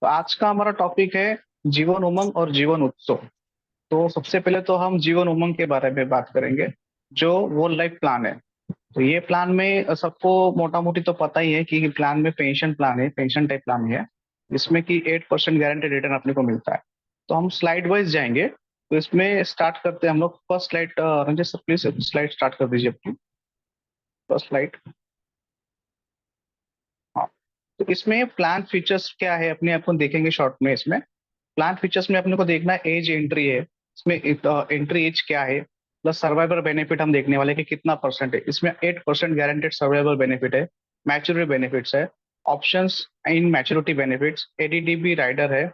तो आज का हमारा टॉपिक है जीवन उमंग और जीवन उत्सव। तो सबसे पहले तो हम जीवन उमंग के बारे में बात करेंगे, जो वो लाइफ प्लान है। तो ये प्लान में सबको मोटा मोटी तो पता ही है कि प्लान में पेंशन प्लान है, पेंशन टाइप प्लान है, जिसमें कि 8% गारंटेड रिटर्न अपने को मिलता है। तो हम स्लाइड वाइज जाएंगे। तो इसमें स्टार्ट करते हैं हम लोग। First slide, Ranjit sir please slide start कर दीजिए अपनी। First slide. हाँ। तो इसमें प्लान फीचर्स क्या है अपने अपन देखेंगे शॉर्ट में। इसमें प्लान फीचर्स में अपने को देखना है एज एंट्री है, इसमें एंट्री एज क्या है, प्लस सर्वाइवर बेनिफिट हम देखने वाले हैं कि कितना परसेंट है। इसमें 8% गारंटेड सर्वाइवर बेनिफिट है, मैच्योरिटी बेनिफिट्स है, options in maturity benefits, ADDB rider है,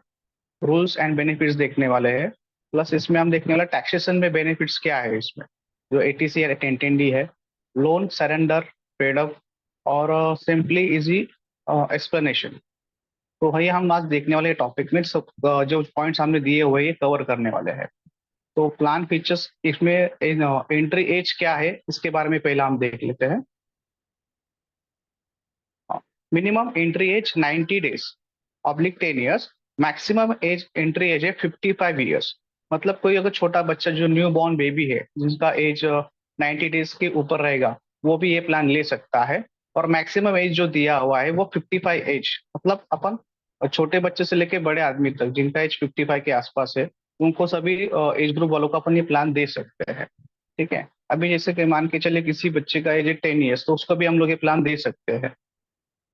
रूल्स एंड बेनिफिट्स देखने वाले हैं। प्लस इसमें हम देखने वाला टैक्सेशन में बेनिफिट्स क्या है इसमें, जो एटीसी या टेंटेंडी है, लोन सरेंडर, पेड अप, और सिंपली इजी एक्सप्लेनेशन। तो भाई हम आज देखने वाले टॉपिक में सब जो पॉइंट्स हमने दिए हुए ये कवर करने वाले हैं। तो प्लान फीचर्स इसमें एंट्री एज क्या है इसके बारे में पहला हम देख लेते हैं। Minimum entry age 90 days oblique 10 years. Maximum age entry age है 55 ईयर्स। मतलब कोई अगर छोटा बच्चा जो न्यू बॉर्न बेबी है जिसका एज 90 डेज के ऊपर रहेगा, वो भी ये प्लान ले सकता है। और मैक्सिमम एज जो दिया हुआ है वो 55 एज, मतलब अपन छोटे बच्चे से लेके बड़े आदमी तक जिनका एज 55 के आसपास है, उनको सभी एज ग्रुप वालों को अपन ये प्लान दे सकते हैं। ठीक है। अभी जैसे कि मान के चले किसी बच्चे का एज है 10 ईयर्स, तो उसको भी हम लोग ये प्लान दे सकते हैं।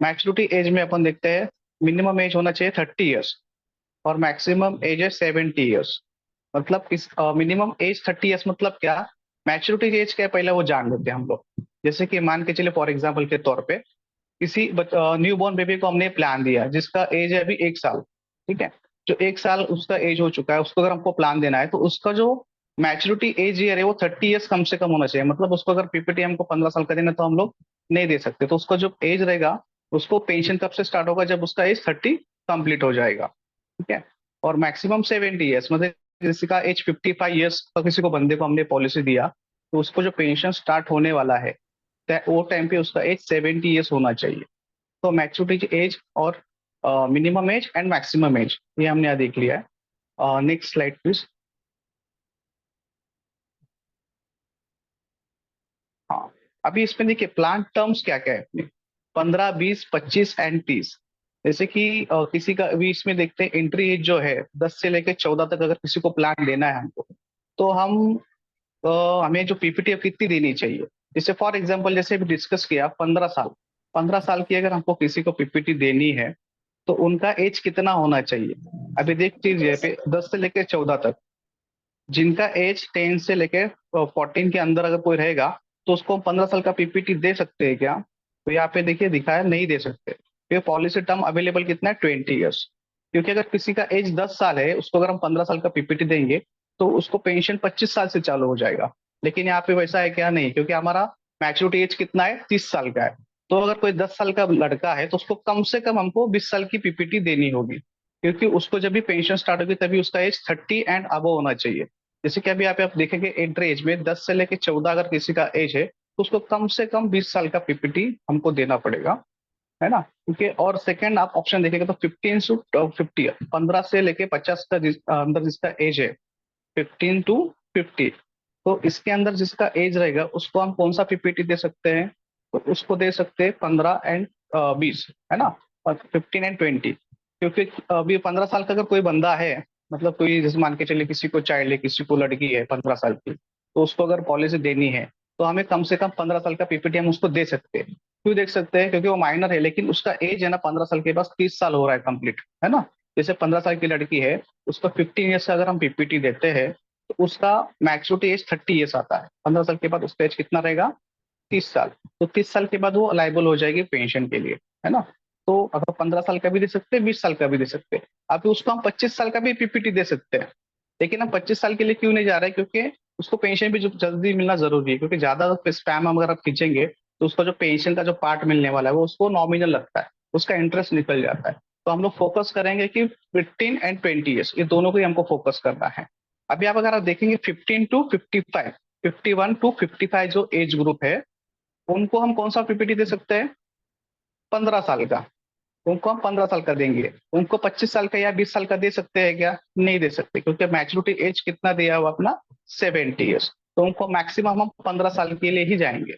मैच्योरिटी एज में अपन देखते हैं मिनिमम एज होना चाहिए 30 ईयर्स और मैक्सिमम एज है 70 ईयर्स। मतलब किस मिनिमम एज 30 ईयर्स मतलब क्या, मैच्योरिटी एज क्या है पहले वो जान लेते हैं हम लोग। जैसे कि मान के चले फॉर एग्जाम्पल के तौर पे किसी न्यू बॉर्न बेबी को हमने प्लान दिया जिसका एज है अभी 1 साल। ठीक है। जो 1 साल उसका एज हो चुका है, उसको अगर हमको प्लान देना है तो उसका जो मैच्योरिटी एज ईयर है वो 30 ईयर्स कम से कम होना चाहिए। मतलब उसको अगर पीपीटी हमको 15 साल का देना है, तो हम लोग नहीं दे सकते। तो उसका जो एज रहेगा, उसको पेंशन तब से स्टार्ट होगा जब उसका एज 30 कंप्लीट हो जाएगा। ठीक है। और मैक्सिमम 70 ईयर्स, मतलब किसी का एज 55 ईयर्स का किसी को बंदे को हमने पॉलिसी दिया, तो उसको जो पेंशन स्टार्ट होने वाला है वो टाइम पे उसका एज 70 ईयर्स होना चाहिए। तो मैच्योरिटी एज और minimum age and maximum age ये हमने यहाँ देख लिया है। Next slide please. हाँ। अभी इसमें देखिए प्लान टर्म्स क्या क्या है अपने, 15, 20, 25 एंड 30। जैसे कि किसी का अभी इसमें देखते हैं एंट्री एज जो है 10 से लेकर 14 तक अगर किसी को प्लान देना है हमको, तो हमें जो पीपीटी कितनी देनी चाहिए। जैसे फॉर एग्जांपल जैसे अभी डिस्कस किया 15 साल, 15 साल की अगर हमको किसी को पीपीटी देनी है तो उनका एज कितना होना चाहिए। अभी देख लीजिए पे 10 से लेकर 14 तक, जिनका एज 10 से लेकर 14 के अंदर अगर कोई रहेगा, तो उसको हम 15 साल का पीपीटी दे सकते हैं क्या। तो यहाँ पे देखिए दिखाया नहीं दे सकते। ये पॉलिसी टर्म अवेलेबल कितना है, 20 ईयर्स। क्योंकि अगर किसी का एज 10 साल है, उसको अगर हम 15 साल का पीपीटी देंगे तो उसको पेंशन 25 साल से चालू हो जाएगा। लेकिन यहाँ पे वैसा है क्या, नहीं, क्योंकि हमारा मैच्योरिटी एज कितना है, 30 साल का है। तो अगर कोई 10 साल का लड़का है तो उसको कम से कम हमको 20 साल की पीपीटी देनी होगी, क्योंकि उसको जब भी पेंशन स्टार्ट होगी तभी उसका एज 30 एंड अबव होना चाहिए। जैसे कि अभी यहाँ पे आप देखेंगे एंट्री एज में 10 से लेकर 14 अगर किसी का एज है, तो उसको कम से कम 20 साल का पीपीटी हमको देना पड़ेगा, है ना। क्योंकि और सेकंड आप ऑप्शन देखेंगे तो 15 टू 50, 15 से लेके 50 का अंदर जिसका एज है, 15 टू 50, तो इसके अंदर जिसका एज रहेगा उसको हम कौन सा पीपीटी दे सकते हैं। तो उसको दे सकते हैं 15 एंड 20, है ना, और 15 एंड 20। क्योंकि अभी 15 साल का अगर कोई बंदा है, मतलब कोई जैसे मान के चलिए किसी को चाइल्ड है, किसी को लड़की है 15 साल की, तो उसको अगर पॉलिसी देनी है तो हमें कम से कम 15 साल का पीपीटी हम उसको दे सकते हैं। क्यों देख सकते हैं, क्योंकि वो माइनर है लेकिन उसका एज है ना 15 साल के पास 30 साल हो रहा है कंप्लीट, है ना। जैसे 15 साल की लड़की है, उसको 15 ईयर्स का अगर हम पीपीटी देते हैं तो उसका मैच्योरिटी एज 30 ईयर्स आता है। 15 साल के बाद उसका एज कितना रहेगा, 30 साल। तो 30 साल के बाद वो अलाइबल हो जाएगी पेंशन के लिए, है ना। तो अगर 15 साल का भी दे सकते हैं, 20 साल का भी दे सकते हैं। अभी उसको हम 25 साल का भी पीपीटी दे सकते हैं। लेकिन हम 25 साल के लिए क्यों नहीं जा रहे, क्योंकि उसको पेंशन भी जो जल्दी मिलना जरूरी है। क्योंकि ज्यादा स्पैम अगर आप खींचेंगे तो उसका जो पेंशन का जो पार्ट मिलने वाला है वो उसको नॉमिनल लगता है, उसका इंटरेस्ट निकल जाता है। तो हम लोग फोकस करेंगे कि 15 एंड 20 ईयर्स ये दोनों को ही हमको फोकस करना है। अभी आप अगर आप देखेंगे 15 टू 55, 51 टू 55 जो एज ग्रुप है, उनको हम कौन सा पीपीटी दे सकते हैं, 15 साल का। उनको हम 15 साल का देंगे। उनको 25 साल का या 20 साल का दे सकते हैं क्या? नहीं दे सकते, क्योंकि मैच्योरिटी एज कितना दिया हुआ अपना, 70 ईयर्स। तो उनको मैक्सिमम हम 15 साल के लिए ही जाएंगे।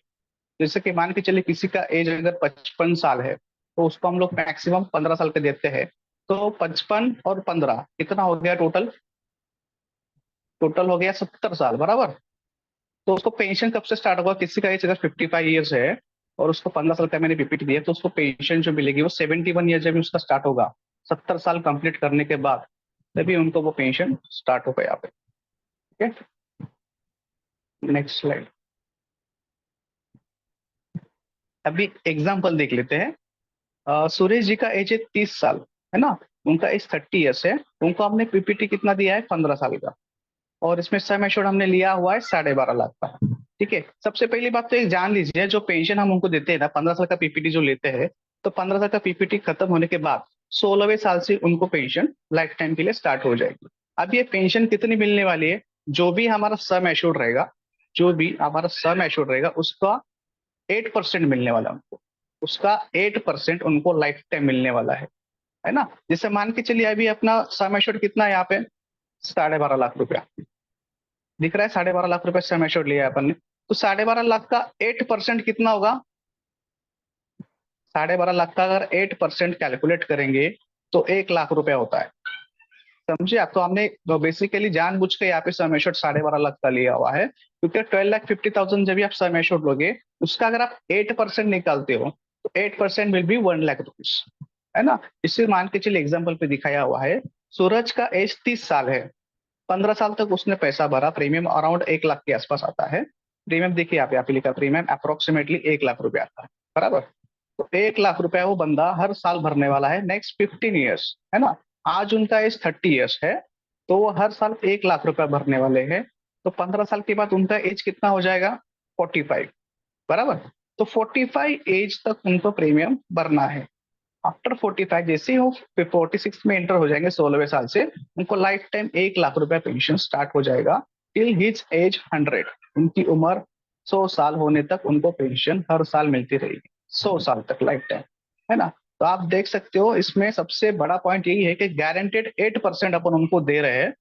जैसे कि मान के चलिए किसी का एज अगर 55 साल है, तो उसको हम लोग मैक्सिमम 15 साल के देते हैं। तो 55 और 15 कितना हो गया टोटल? टोटल हो गया 70 साल बराबर। तो उसको पेंशन कब से स्टार्ट होगा? किसी का एज अगर 55 ईयर्स है और उसको 15 साल का मैंने पीपीटी दिया, तो उसको पेंशन जो मिलेगी वो 71 ईयर जब उसका स्टार्ट होगा, 70 साल कंप्लीट करने के बाद, तभी उनको वो पेंशन स्टार्ट होगा यहाँ पे। ठीक है, नेक्स्ट स्लाइड। अभी एग्जाम्पल देख लेते हैं। सुरेश जी का एज है 30 साल, है ना? उनका एज 30 ईयर्स है। उनको हमने पीपीटी कितना दिया है? 15 साल का। और इसमें सम एश्योर्ड हमने लिया हुआ है 12.5 लाख का। ठीक है, सबसे पहली बात तो एक जान लीजिए, जो पेंशन हम उनको देते हैं ना, 15 साल का पीपीटी जो लेते हैं, तो 15 साल का पीपीटी खत्म होने के बाद 16वें साल से उनको पेंशन लाइफ टाइम के लिए स्टार्ट हो जाएगी। अब ये पेंशन कितनी मिलने वाली है? जो भी हमारा सम एश्योर्ड रहेगा, जो भी हमारा सम एश्योर्ड रहेगा, उसका 8% मिलने वाला उनको। उसका 8% उनको लाइफ टाइम मिलने वाला है ना? जैसे मान के चलिए अभी अपना सम एश्योर्ड कितना है यहाँ पे? 12.5 लाख रुपया दिख रहा है। 12.5 लाख रुपए सम एश्योर्ड लिया है अपन ने। तो 12.5 लाख का 8% कितना होगा? 12.5 लाख का अगर 8% कैलकुलेट करेंगे तो 1 लाख रुपया होता है। समझे आप? तो हमने बेसिकली जानबूझ के यहाँ पे सम एश्योर्ड 12.5 लाख का लिया हुआ है, क्योंकि 12,50,000 जब भी आप सम एश्योर्ड लोगे, उसका अगर आप 8% निकालते हो, तो 8% विल बी 1 लाख रुपीज, है ना? इससे मान के चलिए एग्जाम्पल पे दिखाया हुआ है, सूरज का एज 30 साल है, 15 साल तक उसने पैसा भरा, प्रीमियम अराउंड 1 लाख के आसपास आता है। प्रीमियम देखिए आप यहाँ पे लिखा, प्रीमियम अप्रोक्सीमेटली 1 लाख रुपया आता है बराबर। तो 1 लाख रुपया वो बंदा हर साल भरने वाला है नेक्स्ट 15 ईयर्स, है ना? आज उनका एज 30 ईयर्स है, तो वो हर साल 1 लाख रुपया भरने वाले हैं। तो 15 साल के बाद उनका एज कितना हो जाएगा? 45 बराबर। तो 45 एज तक उनको प्रीमियम भरना है। आफ्टर 45 जैसे ही वो 46 में एंटर हो जाएंगे, 16वें साल से, उनको लाइफ टाइम 1 लाख रुपया पेंशन स्टार्ट हो जाएगा टिल हिज एज 100। उनकी उम्र 100 साल होने तक उनको पेंशन हर साल मिलती रहेगी, 100 साल तक लाइफ टाइम, है ना? तो आप देख सकते हो इसमें सबसे बड़ा पॉइंट यही है कि गारंटेड 8% अपन उनको दे रहे हैं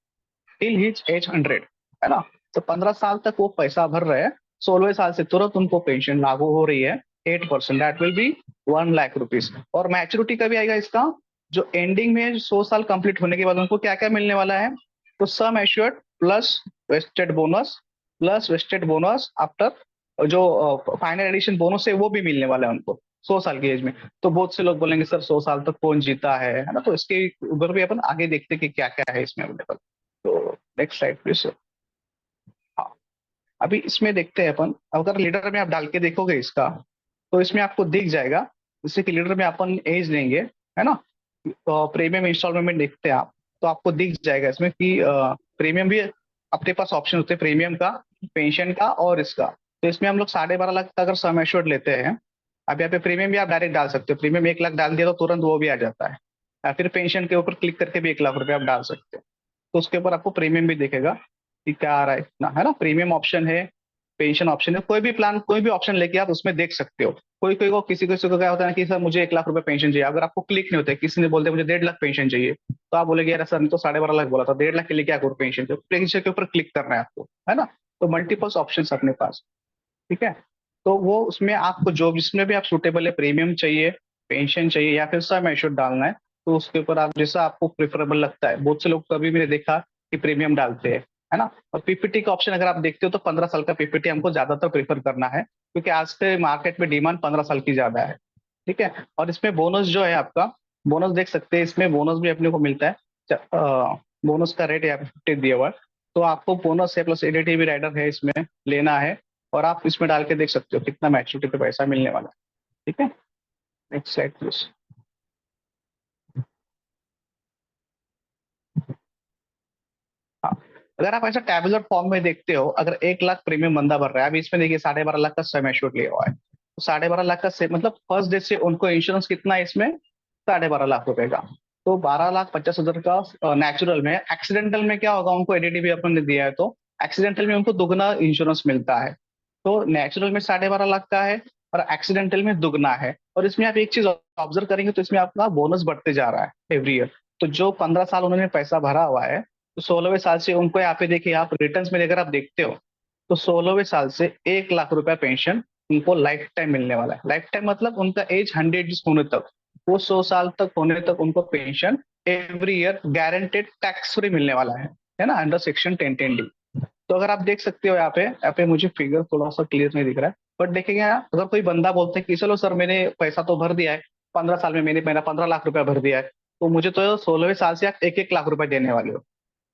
टिल हिज एज 100, है ना? तो 15 साल तक वो पैसा भर रहे हैं, 16वें साल से तुरंत उनको पेंशन लागू हो रही है, 8%, that will be 1 lakh rupees. और मैच्योरिटी कभी आएगा इसका? जो एंडिंग में 100 साल कंप्लीट होने के बाद उनको क्या क्या मिलने वाला है? तो sum assured plus vested bonus, plus vested bonus after जो फाइनल एडिशन बोनस है वो भी मिलने वाला है उनको 100 साल की एज में। तो बहुत से लोग बोलेंगे सर 100 साल तक कौन जीता है ना? तो इसके ऊपर भी अपन आगे देखते हैं कि क्या क्या है इसमें अवेलेबल। तो नेक्स्ट स्लाइड प्लीज। हाँ, अभी इसमें देखते हैं अपन, अगर लीडर में आप डाल के देखोगे इसका, तो इसमें आपको दिख जाएगा। जैसे कि लीडर में अपन एज लेंगे, है ना? तो प्रीमियम इंस्टॉलमेंट में देखते हैं आप, तो आपको दिख जाएगा इसमें कि प्रीमियम भी अपने पास ऑप्शन होते हैं, प्रीमियम का, पेंशन का और इसका। तो इसमें हम लोग 12.5 लाख का अगर सम एश्योर्ड लेते हैं, अब यहाँ पे प्रीमियम भी आप डायरेक्ट डाल सकते हो, प्रीमियम 1 लाख डाल दिया तो तुरंत वो भी आ जाता है। या फिर पेंशन के ऊपर क्लिक करके भी 1 लाख रुपए आप डाल सकते हो, तो उसके ऊपर आपको प्रीमियम भी दिखेगा कि क्या आ रहा है इतना, है ना? प्रीमियम ऑप्शन है, पेंशन ऑप्शन है, कोई भी प्लान, कोई भी ऑप्शन लेके आप उसमें देख सकते हो। कोई कोई को, किसी किसी को क्या होता है कि सर मुझे 1 लाख रुपए पेंशन चाहिए, अगर आपको क्लिक नहीं होता है, किसी ने बोलते मुझे 1.5 लाख पेंशन चाहिए, तो आप बोलेगे यार सर ने तो 12.5 लाख बोला था, 1.5 लाख के लिए क्या करूँ पेंशन? तो पेंशन के ऊपर क्लिक करना है आपको, है ना? तो मल्टीपल्स ऑप्शन अपने पास। ठीक है, तो वो उसमें आपको जो जिसमें भी आप सूटेबल है, प्रीमियम चाहिए, पेंशन चाहिए या फिर सम एश्योर्ड डालना है, तो उसके ऊपर आप जैसा आपको प्रेफरेबल लगता है। बहुत से लोग कभी मैंने देखा कि प्रीमियम डालते हैं, है ना? और पीपीटी का ऑप्शन अगर आप देखते हो तो 15 साल का पीपीटी हमको ज्यादातर प्रेफर करना है, क्योंकि आज के मार्केट में डिमांड 15 साल की ज्यादा है। ठीक है, और इसमें बोनस जो है आपका, बोनस देख सकते हैं, इसमें बोनस भी अपने को मिलता है। बोनस का रेट यहाँ पे 50 दिया हुआ है, तो आपको बोनस है प्लस एडीटी भी राइडर है इसमें लेना है, और आप इसमें डाल के देख सकते हो कितना मैच्योरिटी पे पैसा मिलने वाला है। ठीक है, नेक्स्ट स्लाइड प्लीज। हाँ, अगर आप ऐसा टैबुलर फॉर्म में देखते हो, अगर 1 लाख प्रीमियम बंदा भर रहा है, अभी इसमें देखिए 12.5 लाख का सम एश्योर्ड लिया हुआ है, तो 12.5 लाख का से मतलब फर्स्ट डे से उनको इंश्योरेंस कितना है इसमें? 12.5 लाख रुपए का। तो 12,50,000 का नेचुरल में, एक्सीडेंटल में क्या होगा, उनको एडीटी भी अपन ने दिया है, तो एक्सीडेंटल में उनको दुगना इंश्योरेंस मिलता है। तो नेचुरल में 12.5 लाख का है, और एक्सीडेंटल में दुगना है। और इसमें आप एक चीज ऑब्जर्व करेंगे तो इसमें आपका बोनस बढ़ते जा रहा है एवरी ईयर। तो जो 15 साल उन्होंने पैसा भरा हुआ है, तो 16वें साल से उनको यहाँ पे देखिए, आप रिटर्न्स में अगर आप देखते हो तो 16वें साल से 1 लाख रुपया पेंशन उनको लाइफ टाइम मिलने वाला है। लाइफ टाइम मतलब उनका एज 100 होने तक, वो 100 साल तक होने तक उनको pension every year guaranteed tax free मिलने वाला है ना, अंडर सेक्शन 1010D। तो अगर आप देख सकते हो यहाँ पे मुझे फिगर थोड़ा सा क्लियर नहीं दिख रहा है, बट देखेंगे यहाँ, अगर कोई बंदा बोलता है कि चलो सर मैंने पैसा तो भर दिया है, 15 साल में मैंने मेरा 15 लाख रुपया भर दिया है, तो मुझे तो 16वें साल से आप 1-1 लाख रुपया देने वाले हो,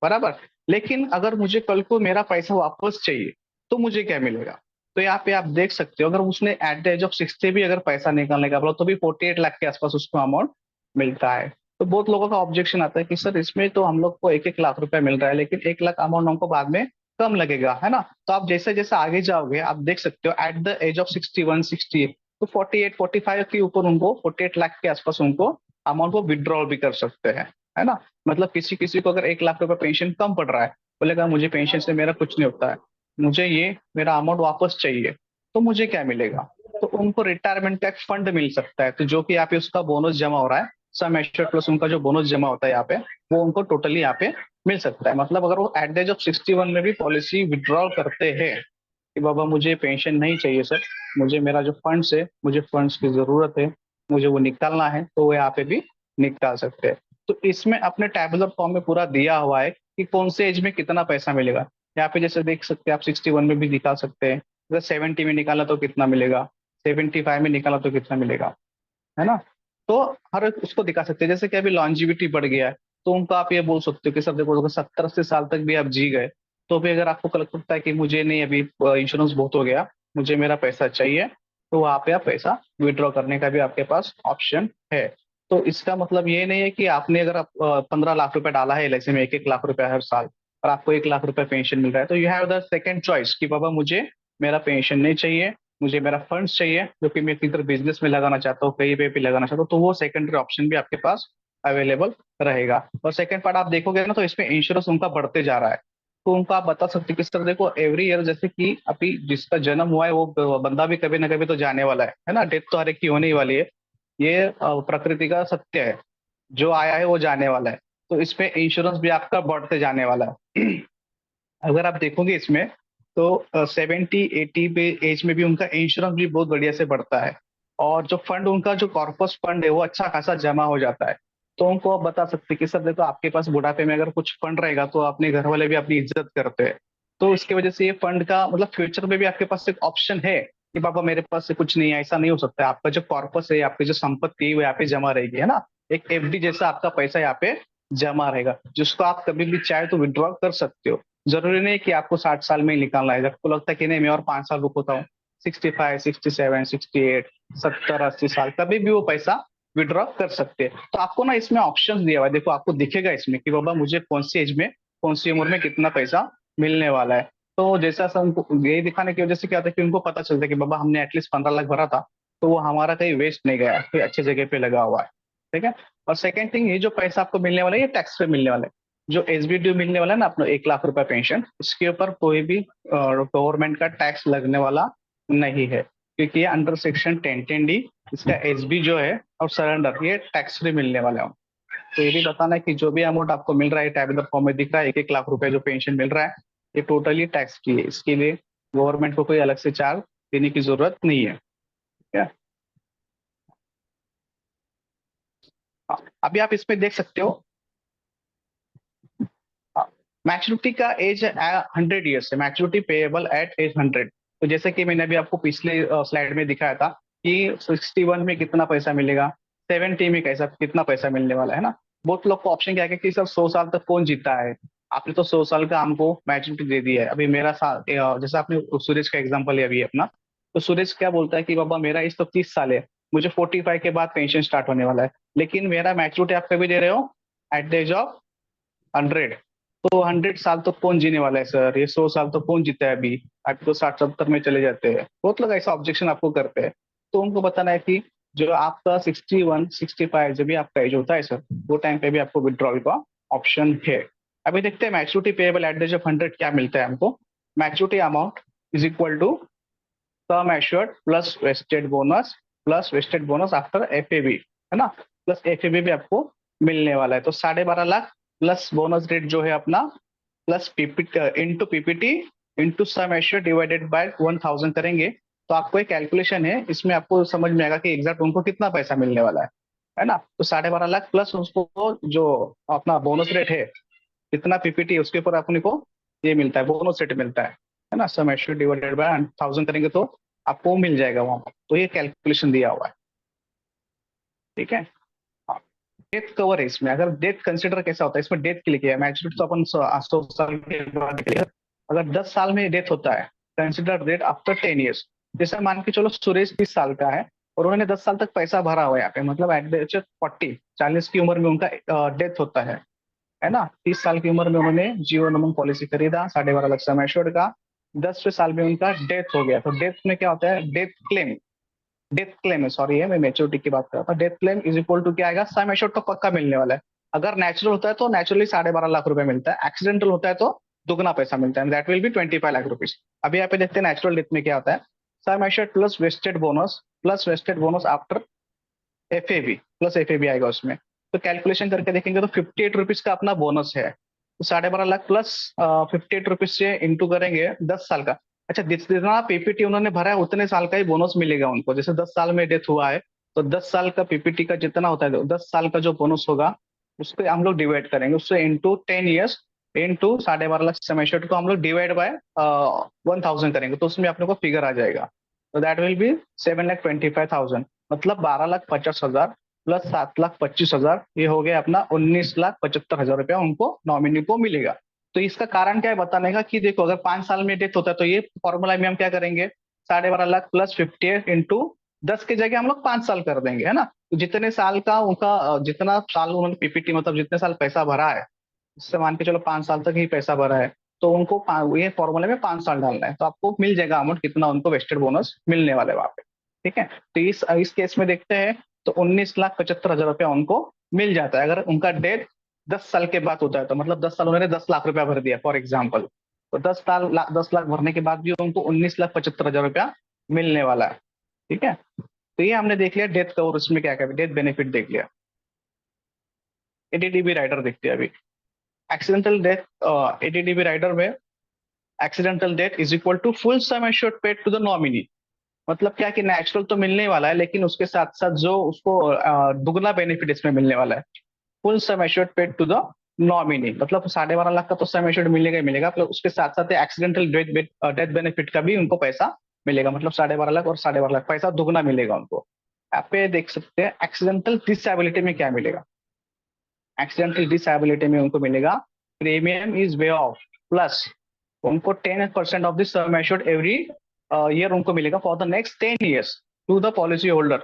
बराबर। लेकिन अगर मुझे कल को मेरा पैसा वापस चाहिए तो मुझे क्या मिलेगा? तो यहाँ पे आप देख सकते हो, अगर उसने एट द एज ऑफ 60 भी अगर पैसा निकालने का बोला तो भी 48 लाख के आसपास उसको अमाउंट मिलता है। तो बहुत लोगों का ऑब्जेक्शन आता है कि सर इसमें तो हम लोग को 1-1 लाख रुपया मिल रहा है, लेकिन 1 लाख अमाउंट हमको बाद में कम लगेगा, है ना। तो आप जैसे जैसे आगे जाओगे आप देख सकते हो एट द एज ऑफ 61-68, तो 48-45 के ऊपर उनको 48 लाख के आसपास उनको अमाउंट को विड्रॉल भी कर सकते हैं, है ना। मतलब किसी किसी को अगर 1 लाख रुपए पेंशन कम पड़ रहा है, बोलेगा मुझे पेंशन से मेरा कुछ नहीं होता है, मुझे ये मेरा अमाउंट वापस चाहिए, तो मुझे क्या मिलेगा? तो उनको रिटायरमेंट का एक फंड मिल सकता है, तो जो कि यहाँ पे उसका बोनस जमा हो रहा है, सम एश्योर्ड प्लस उनका जो बोनस जमा होता है यहाँ पे, वो उनको टोटली यहाँ पे मिल सकता है। मतलब अगर वो एट द एज ऑफ 61 में भी पॉलिसी विड्रॉल करते हैं कि बाबा मुझे पेंशन नहीं चाहिए सर, मुझे मेरा जो फंड्स है, मुझे फंड्स की जरूरत है, मुझे वो निकालना है, तो वो यहाँ पे भी निकाल सकते हैं। तो इसमें अपने टैबुलर फॉर्म में पूरा दिया हुआ है कि कौन से एज में कितना पैसा मिलेगा। यहाँ पे जैसे देख सकते हैं आप 61 में भी निकाल सकते हैं, अगर 70 में निकाला तो कितना मिलेगा, 75 में निकाला तो कितना मिलेगा, है ना। तो हर एक उसको दिखा सकते हैं। जैसे कि अभी लॉन्जिविटी बढ़ गया है, तो उनको आप ये बोल सकते हो कि सर देखो अगर 70-80 साल तक भी आप जी गए, तो भी अगर आपको लगता है कि मुझे नहीं अभी इंश्योरेंस बहुत हो गया, मुझे मेरा पैसा चाहिए, तो वहां पे आप पैसा विड्रॉ करने का भी आपके पास ऑप्शन है। तो इसका मतलब ये नहीं है कि आपने अगर आप 15 लाख रुपए डाला है LIC में, 1-1 लाख रुपया हर साल, और आपको 1 लाख रुपया पेंशन मिल रहा है, तो you have the second choice कि बाबा मुझे मेरा पेंशन नहीं चाहिए, मुझे मेरा फंड्स चाहिए जो कि मैं किधर बिजनेस में लगाना चाहता हूँ, कहीं पे भी लगाना चाहता हूँ, तो वो सेकेंडरी ऑप्शन भी आपके पास अवेलेबल रहेगा। और सेकंड पार्ट आप देखोगे ना, तो इसमें इंश्योरेंस उनका बढ़ते जा रहा है। तो उनको आप बता सकते हैं किस तरह, देखो एवरी ईयर, जैसे कि अभी जिसका जन्म हुआ है वो बंदा भी कभी ना कभी तो जाने वाला है ना, डेथ तो हर एक की होने ही वाली है, ये प्रकृति का सत्य है, जो आया है वो जाने वाला है। तो इसमें इंश्योरेंस भी आपका बढ़ते जाने वाला है। अगर आप देखोगे इसमें, तो 70-80 पे एज में भी उनका इंश्योरेंस भी बहुत बढ़िया से बढ़ता है। और जो फंड उनका जो कॉर्पस फंड है वो अच्छा खासा जमा हो जाता है। तो उनको आप बता सकते हैं कि सर देखो आपके पास बुढ़ापे में अगर कुछ फंड रहेगा तो अपने घर वाले भी अपनी इज्जत करते हैं। तो इसकी वजह से ये फंड का मतलब फ्यूचर में भी आपके पास एक ऑप्शन है कि पापा मेरे पास से कुछ नहीं है, ऐसा नहीं हो सकता है। आपका जो कॉर्पस है, आपकी जो संपत्ति है वो यहाँ पे जमा रहेगी, है ना। एक FD जैसा आपका पैसा यहाँ पे जमा रहेगा, जिसको आप कभी भी चाहे तो विड्रॉ कर सकते हो। जरूरी नहीं कि आपको 60 साल में ही निकालना है। आपको लगता है कि नहीं मैं और 5 साल रुकता हूँ, 65, 67, 68, 70, 80 साल, कभी भी वो पैसा विड्रॉ कर सकते हैं। तो आपको ना इसमें ऑप्शन दिया हुआ है, देखो आपको दिखेगा इसमें कि बाबा मुझे कौन सी एज में, कौन सी उम्र में कितना पैसा मिलने वाला है। तो जैसा सर उनको यही दिखाने की वजह से क्या होता है कि उनको पता चलता है कि बाबा हमने एटलीस्ट 15 लाख भरा था, तो वो हमारा कहीं वेस्ट नहीं गया, कोई अच्छी जगह पे लगा हुआ है। ठीक है। और सेकंड थिंग, ये जो पैसा आपको मिलने वाला है ये टैक्स पे मिलने वाला है। जो SBDU मिलने वाला है ना अपना 1 लाख रुपया पेंशन, इसके ऊपर कोई भी गवर्नमेंट का टैक्स लगने वाला नहीं है, क्योंकि ये अंडर सेक्शन 1010D, इसका SB जो है और सरेंडर ये टैक्स फ्री मिलने वाले हैं। तो ये भी बताना है कि जो भी अमाउंट आपको मिल रहा है टैबुलर फॉर्म में दिख रहा है, 1-1 लाख रुपए जो पेंशन मिल रहा है, ये टोटली टैक्स फ्री है। इसके लिए गवर्नमेंट को कोई अलग से चार्ज देने की जरूरत नहीं है। ठीक है। हाँ, अभी आप इसमें देख सकते हो मैच्योरिटी का एज 100 ईयर्स है, मैच्योरिटी पेएबल एट एज 100। तो जैसे कि मैंने अभी आपको पिछले स्लाइड में दिखाया था कि 61 में कितना पैसा मिलेगा, 70 में कैसा कितना पैसा मिलने वाला है ना। बहुत लोग को ऑप्शन क्या है कि सर 100 साल तक कौन जीता है, आपने तो 100 साल का हमको मैच्योरिटी दे दिया है। अभी मेरा साल जैसे आपने सूरज का एग्जाम्पल लिया अभी अपना, तो सूरज क्या बोलता है कि बाबा मेरा इस तो 30 साल है, मुझे 45 के बाद पेंशन स्टार्ट होने वाला है, लेकिन मेरा मैच्योरिटी आप कभी दे रहे हो एट द एज ऑफ 100। तो 100 साल तो कौन जीने वाला है सर, ये 100 साल तो कौन जीता है अभी, अभी तो 60-70 में चले जाते हैं। बहुत लोग ऐसा ऑब्जेक्शन आपको करते हैं। तो उनको बताना है कि जो आपका 61-65 जब भी आपका एज होता है सर, वो टाइम पे भी आपको विड्रॉल का ऑप्शन है। अभी देखते हैं maturity payable at the age of 100 क्या मिलता है हमको। Maturity amount is equal to sum assured plus vested bonus after FAB, है ना, प्लस एफएबी भी आपको मिलने वाला है। तो 12.5 लाख प्लस बोनस रेट जो है अपना, plus PPT into PPT into sum assured divided by 1000 करेंगे तो आपको एक कैलकुलेशन है, इसमें आपको समझ में आएगा कि एग्जैक्ट उनको कितना पैसा मिलने वाला है ना। तो 12.5 लाख प्लस उसको जो अपना बोनस रेट है, कितना पीपीटी उसके ऊपर अपने को ये मिलता है, बोनस रेट मिलता है ना। सम एश्योर्ड डिवाइडेड बाय 1000 करेंगे तो आपको मिल जाएगा वहां पर। तो ये कैलकुलेशन दिया हुआ है, ठीक है। डेथ कवर है इसमें, अगर डेथ कंसिडर कैसा होता है, इसमें डेथ के लिए किया है, मैच्योरिटी तो अपन 100 साल के बाद निकलेगा। अगर 10 साल में डेथ होता है, कंसिडर डेथ आफ्टर 10 ईयर्स। जैसे मान के चलो सुरेश 30 साल का है और उन्होंने 10 साल तक पैसा भरा हुआ है यहाँ पे, मतलब एट द एज ऑफ 40 की उम्र में उनका डेथ होता है ना। 30 साल की उम्र में उन्होंने जीवन उमंग पॉलिसी खरीदा 12.5 लाख सम एश्योर्ड का, 10वें साल में उनका डेथ हो गया। तो डेथ में क्या होता है, डेथ क्लेम है, सॉरी है, मैं मेच्योरिटी की बात कर रहा था। Death claim is equal to क्या आएगा, सम एश्योर्ड तो पक्का मिलने वाला है। अगर नेचुरल होता है तो नेचुरली 12.5 लाख रुपए मिलता है, एक्सीडेंटल होता है तो दुगना पैसा मिलता है, that will be 25 lakh rupees. अभी यहाँ पे देखते हैं नेचुरल डेथ में क्या होता है। Sum assured plus vested bonus after FAB, plus FAB आएगा उसमें। तो कैलकुलेशन करके देखेंगे तो 58 रुपीज का अपना बोनस है। तो 12.5 लाख प्लस 58 रुपीज से इंटू करेंगे 10 साल का। अच्छा, जितना पीपीटी उन्होंने भरा है उतने साल का ही बोनस मिलेगा उनको। जैसे 10 साल में डेथ हुआ है तो 10 साल का पीपीटी का जितना होता है, 10 साल का जो बोनस होगा उसको हम लोग डिवाइड करेंगे, उससे इंटू 10 ईयर्स इंटू 12.5 लाख समेशर्ट को हम लोग डिवाइड बाय 1000 करेंगे तो उसमें अपने को फिगर आ जाएगा। तो दैट विल बी 7,25,000, मतलब 12,50,000 प्लस 7,25,000, ये हो गया अपना 19,75,000 रुपया उनको नॉमिनी को मिलेगा। तो इसका कारण क्या है बताने का, कि देखो अगर 5 साल में डेथ होता है तो ये फॉर्मूला में हम क्या करेंगे, 12.5 लाख प्लस 58 इंटू 10 की जगह हम लोग 5 साल कर देंगे, है ना। तो जितने साल का उनका जितना साल उन्होंने पीपीटी मतलब जितने साल पैसा भरा है, उससे मान के चलो 5 साल तक ही पैसा भरा है, तो उनको ये फॉर्मूले में 5 साल डालना है तो आपको मिल जाएगा अमाउंट कितना उनको वेस्टेड बोनस मिलने वाले वहां पे, ठीक है। तो इस केस में देखते हैं तो 19,75,000 रुपया उनको मिल जाता है अगर उनका डेथ 10 साल के बाद होता है। तो मतलब 10 साल उन्होंने 10 लाख रुपया भर दिया फॉर एग्जाम्पल, तो 10 लाख भरने के बाद भी उनको 19,75,000 रुपया मिलने वाला है, ठीक है। तो ये हमने देख लिया डेथ कवर, उसमें क्या क्या डेथ बेनिफिट देख लिया। एडीडीबी राइडर देखते हैं अभी। एक्सीडेंटल डेथ एडीडीबी राइडर में accidental death is equal to full sum assured paid to the nominee. मतलब क्या कि नेचुरल तो मिलने ही वाला है लेकिन उसके साथ साथ जो उसको दुगना बेनिफिट इसमें मिलने वाला है। Full sum assured paid to the nominee, मतलब 12.5 लाख का तो सम एश्योर्ड मिलेगा ही मिलेगा, प्लस उसके साथ साथ एक्सीडेंटल डेथ बेनिफिट का भी उनको पैसा मिलेगा, मतलब 12.5 लाख और 12.5 लाख पैसा दुगना मिलेगा उनको। यहाँ पे देख सकते हैं एक्सीडेंटल डिसेबिलिटी में क्या मिलेगा। एक्सीडेंटल डिसेबिलिटी में उनको मिलेगा premium is waive off plus उनको 10% off the sum assured every year उनको मिलेगा for the next 10 years to the policy holder,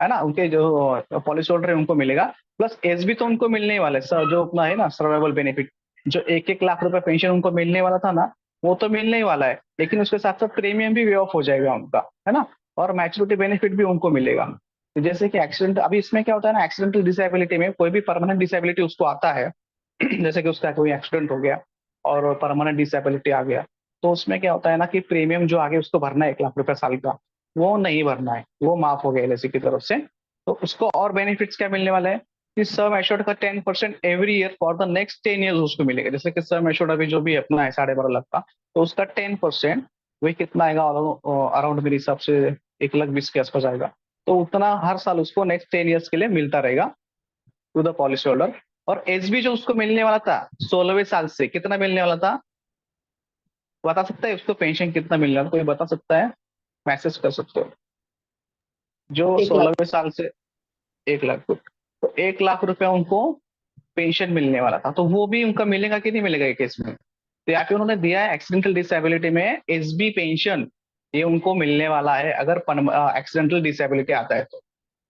है ना। उनके जो पॉलिसी होल्डर है उनको मिलेगा, प्लस एज भी तो उनको मिलने ही वाला है सर, जो अपना है ना सर्वाइवल बेनिफिट, जो 1-1 लाख रुपए पेंशन उनको मिलने वाला था ना, वो तो मिलने ही वाला है, लेकिन उसके साथ साथ प्रीमियम भी वे ऑफ हो जाएगा उनका, है ना। और मैच्योरिटी बेनिफिट भी उनको मिलेगा। तो जैसे कि एक्सीडेंट, अभी इसमें क्या होता है ना, एक्सीडेंटल डिसेबिलिटी में कोई भी परमानेंट डिसेबिलिटी उसको आता है जैसे कि उसका कोई एक्सीडेंट हो गया और परमानेंट डिसेबिलिटी आ गया, तो उसमें क्या होता है ना कि प्रीमियम जो आगे उसको भरना है 1 लाख रुपए साल का, वो नहीं भरना है, वो माफ हो गया एलआईसी की तरफ से। तो उसको और बेनिफिट्स क्या मिलने वाले हैं कि सम एश्योर्ड का 10% every year for the next 10 years उसको मिलेगा। जैसे कि सम एश्योर्ड अभी जो भी अपना है 12.5 लाख का, तो उसका 10% वही कितना आएगा, अराउंड मेरे हिसाब से 1,20,000 के आसपास आएगा। तो उतना हर साल उसको नेक्स्ट 10 ईयर्स के लिए मिलता रहेगा टू द पॉलिसी होल्डर। और एच बी जो उसको मिलने वाला था 16वें साल से, कितना मिलने वाला था बता सकता है उसको, पेंशन कितना मिलने वाला कोई बता सकता है, मैसेज कर सकते हो। जो 1 लाख। 16वें साल से 1 लाख, तो 1 लाख रुपया उनको पेंशन मिलने वाला था, तो वो भी उनका मिलेगा कि नहीं मिलेगा ये केस में। तो यहाँ पे उन्होंने दिया है एक्सीडेंटल डिसेबिलिटी में एसबी पेंशन, ये उनको मिलने वाला है अगर एक्सीडेंटल डिसेबिलिटी आता है तो,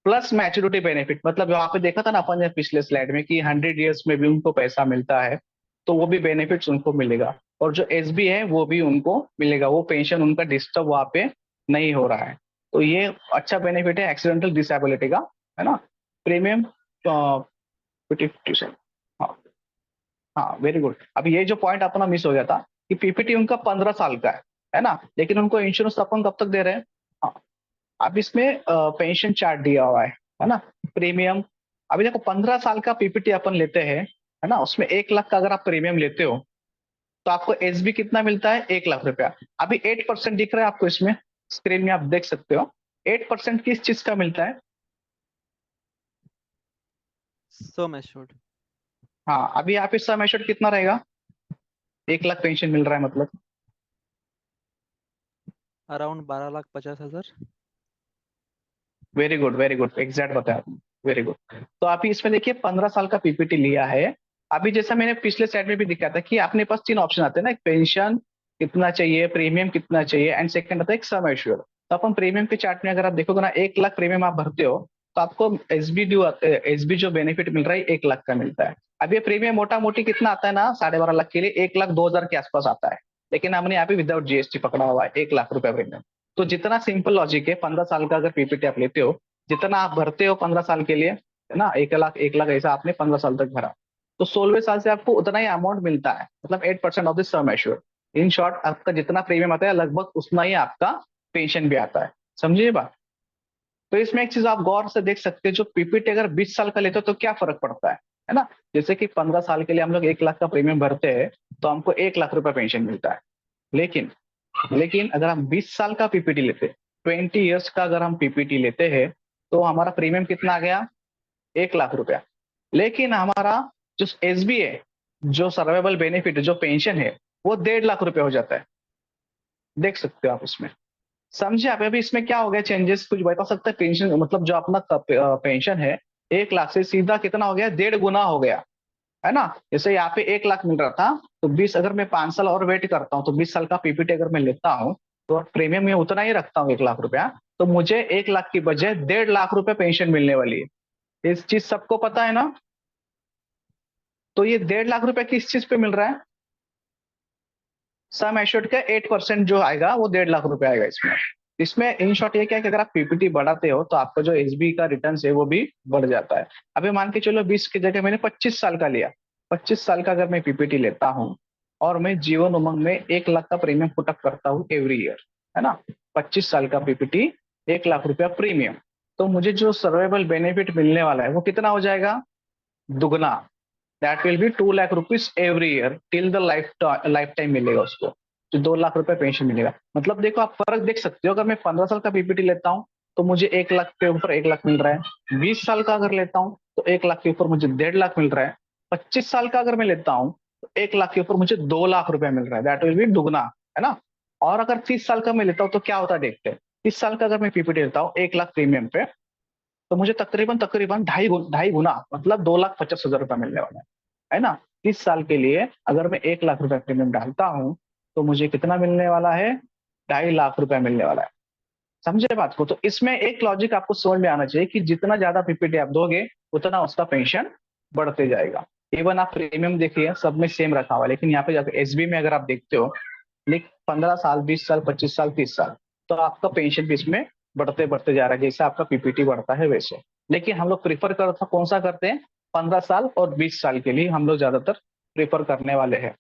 प्लस मैच्योरिटी बेनिफिट। मतलब वहां पे देखा था ना अपन ने पिछले स्लाइड में कि 100 ईयर्स में भी उनको पैसा मिलता है, तो वो भी बेनिफिट्स उनको मिलेगा। और जो एसबी है वो भी उनको मिलेगा, वो पेंशन उनका डिस्टर्ब वहां पे नहीं हो रहा है। तो ये अच्छा बेनिफिट है एक्सीडेंटल डिसेबिलिटी का, है ना। प्रीमियम 50-57, हाँ हाँ, वेरी गुड। अब ये जो पॉइंट अपना मिस हो गया था कि पीपीटी उनका 15 साल का है ना, लेकिन उनको इंश्योरेंस अपन कब तक दे रहे हैं, अब इसमें पेंशन चार्ट दिया हुआ है ना, प्रीमियम। अभी देखो 15 साल का पीपीटी अपन लेते हैं, है ना, उसमें 1 लाख का अगर आप प्रीमियम लेते हो तो आपको एसबी कितना मिलता है, 1 लाख रुपया। अभी 8% दिख रहा है आपको इसमें, स्क्रीन में आप देख सकते हो। 8% किस चीज का मिलता है? Sum assured. हाँ, अभी यहाँ पे सम एश्योर्ड कितना रहेगा? 1 लाख पेंशन मिल रहा है मतलब। Around 12,50,000। Very good, very good, exact बताया आपने, वेरी गुड। तो अभी इसमें देखिए 15 साल का पीपीटी लिया है। अभी जैसा मैंने पिछले स्लाइड में भी दिखाया था कि अपने पास 3 ऑप्शन आते हैं ना, एक पेंशन कितना चाहिए, प्रीमियम कितना चाहिए, एंड सेकंड आता है एक सम एश्योर्ड। तो अपन प्रीमियम के चार्ट में अगर आप देखोगे ना, 1 लाख प्रीमियम आप भरते हो तो आपको एसबी जो बेनिफिट मिल रहा है 1 लाख का मिलता है। अब ये प्रीमियम मोटा मोटी कितना आता है ना, 12.5 लाख के लिए 1,02,000 के आसपास आता है। लेकिन हमने यहाँ पे विदाउट जीएसटी पकड़ा हुआ है 1 लाख रुपया प्रीमियम। तो जितना सिंपल लॉजिक है, 15 साल का अगर पीपीटी आप लेते हो, जितना आप भरते हो 15 साल के लिए, है ना, 1 लाख 1 लाख ऐसा आपने 15 साल तक भरा, तो 16वें साल से आपको उतना ही अमाउंट मिलता है, मतलब 8% of the sum assured. In short, आपका जितना प्रीमियम आता है लगभग उतना ही आपका पेंशन भी आता है। समझिए बात। तो इसमें एक चीज आप गौर से देख सकते हैं, जो पीपीटी अगर 20 साल का लेते हो तो क्या फर्क पड़ता है ना। जैसे कि 15 साल के लिए हम लोग 1 लाख का प्रीमियम भरते हैं तो हमको 1 लाख रुपया पेंशन मिलता है। लेकिन लेकिन अगर हम 20 साल का पीपीटी लेते हैं, 20 ईयर्स का अगर हम पीपीटी लेते हैं, तो हमारा प्रीमियम कितना आ गया, 1 लाख रुपया। लेकिन हमारा जो एसबी है, जो सर्वाइवल बेनिफिट, जो पेंशन है, वो 1.5 लाख रुपया हो जाता है। देख सकते हो आप इसमें। समझे आप? अभी इसमें क्या हो गया चेंजेस, कुछ बता सकते हैं? पेंशन मतलब जो अपना पेंशन है, 1 लाख से सीधा कितना हो गया, 1.5 गुना हो गया, है ना। जैसे यहाँ पे 1 लाख मिल रहा था, तो 20, अगर मैं 5 साल और वेट करता हूँ तो 20 साल का पीपीटी अगर मैं लेता हूँ, तो प्रीमियम में उतना ही रखता हूँ 1 लाख रुपया, तो मुझे 1 लाख की बजाय 1.5 लाख रुपया पेंशन मिलने वाली है। इस चीज सबको पता है ना। तो ये 1.5 लाख रुपया किस चीज पे मिल रहा है? सम एश्योर्ड का 8% जो आएगा वो 1.5 लाख रुपया आएगा इसमें। इसमें इन शॉर्ट ये क्या है कि अगर आप पीपीटी बढ़ाते हो तो आपका जो एसबी का रिटर्न है वो भी बढ़ जाता है। अभी मान के चलो 20 की जगह मैंने 25 साल का लिया। 25 साल का अगर मैं पीपीटी लेता हूँ और मैं जीवन उमंग में 1 लाख का प्रीमियम पुटअप करता हूँ एवरी ईयर, है ना, 25 साल का पीपीटी, 1 लाख रुपया प्रीमियम, तो मुझे जो सर्वाइवल बेनिफिट मिलने वाला है वो कितना हो जाएगा, दुगना। That will be 2 lakh rupees every year till the life time मिलेगा उसको, जो 2 लाख रुपए पेंशन मिलेगा। मतलब देखो, आप फर्क देख सकते हो, अगर मैं 15 साल का पीपीटी लेता हूँ तो मुझे 1 लाख के ऊपर 1 लाख मिल रहा है, 20 साल का अगर लेता हूँ तो 1 लाख के ऊपर मुझे 1.5 लाख मिल रहा है, 25 साल का अगर मैं लेता हूँ तो 1 लाख के ऊपर मुझे 2 लाख रुपया मिल रहा है, दैट विल बी दुगना, है ना। और अगर 30 साल का मैं लेता हूँ तो क्या होता है देखते हैं। 30 साल का अगर मैं पीपीटी लेता हूँ 1 लाख प्रीमियम पे, तो मुझे तकरीबन तकरीबन ढाई गुना मतलब 2,50,000 रुपया मिलने वाला है ना। 30 साल के लिए अगर मैं 1 लाख रुपया प्रीमियम डालता हूँ तो मुझे कितना मिलने वाला है, 2.5 लाख रुपया मिलने वाला है। समझे बात को? तो इसमें एक लॉजिक आपको समझ में आना चाहिए कि जितना ज्यादा पीपीटी आप दोगे उतना उसका पेंशन बढ़ते जाएगा। इवन आप प्रीमियम देखिए, सब में सेम रखा हुआ है, लेकिन यहाँ पे जाकर एसबी में अगर आप देखते हो, लेकिन 15 साल, 20 साल, 25 साल, 30 साल, तो आपका पेंशन भी इसमें बढ़ते बढ़ते जा रहा है, जैसे आपका पीपीटी बढ़ता है वैसे। लेकिन हम लोग प्रीफर करता कौन सा करते हैं, 15 साल और 20 साल के लिए हम लोग ज्यादातर प्रीफर करने वाले हैं,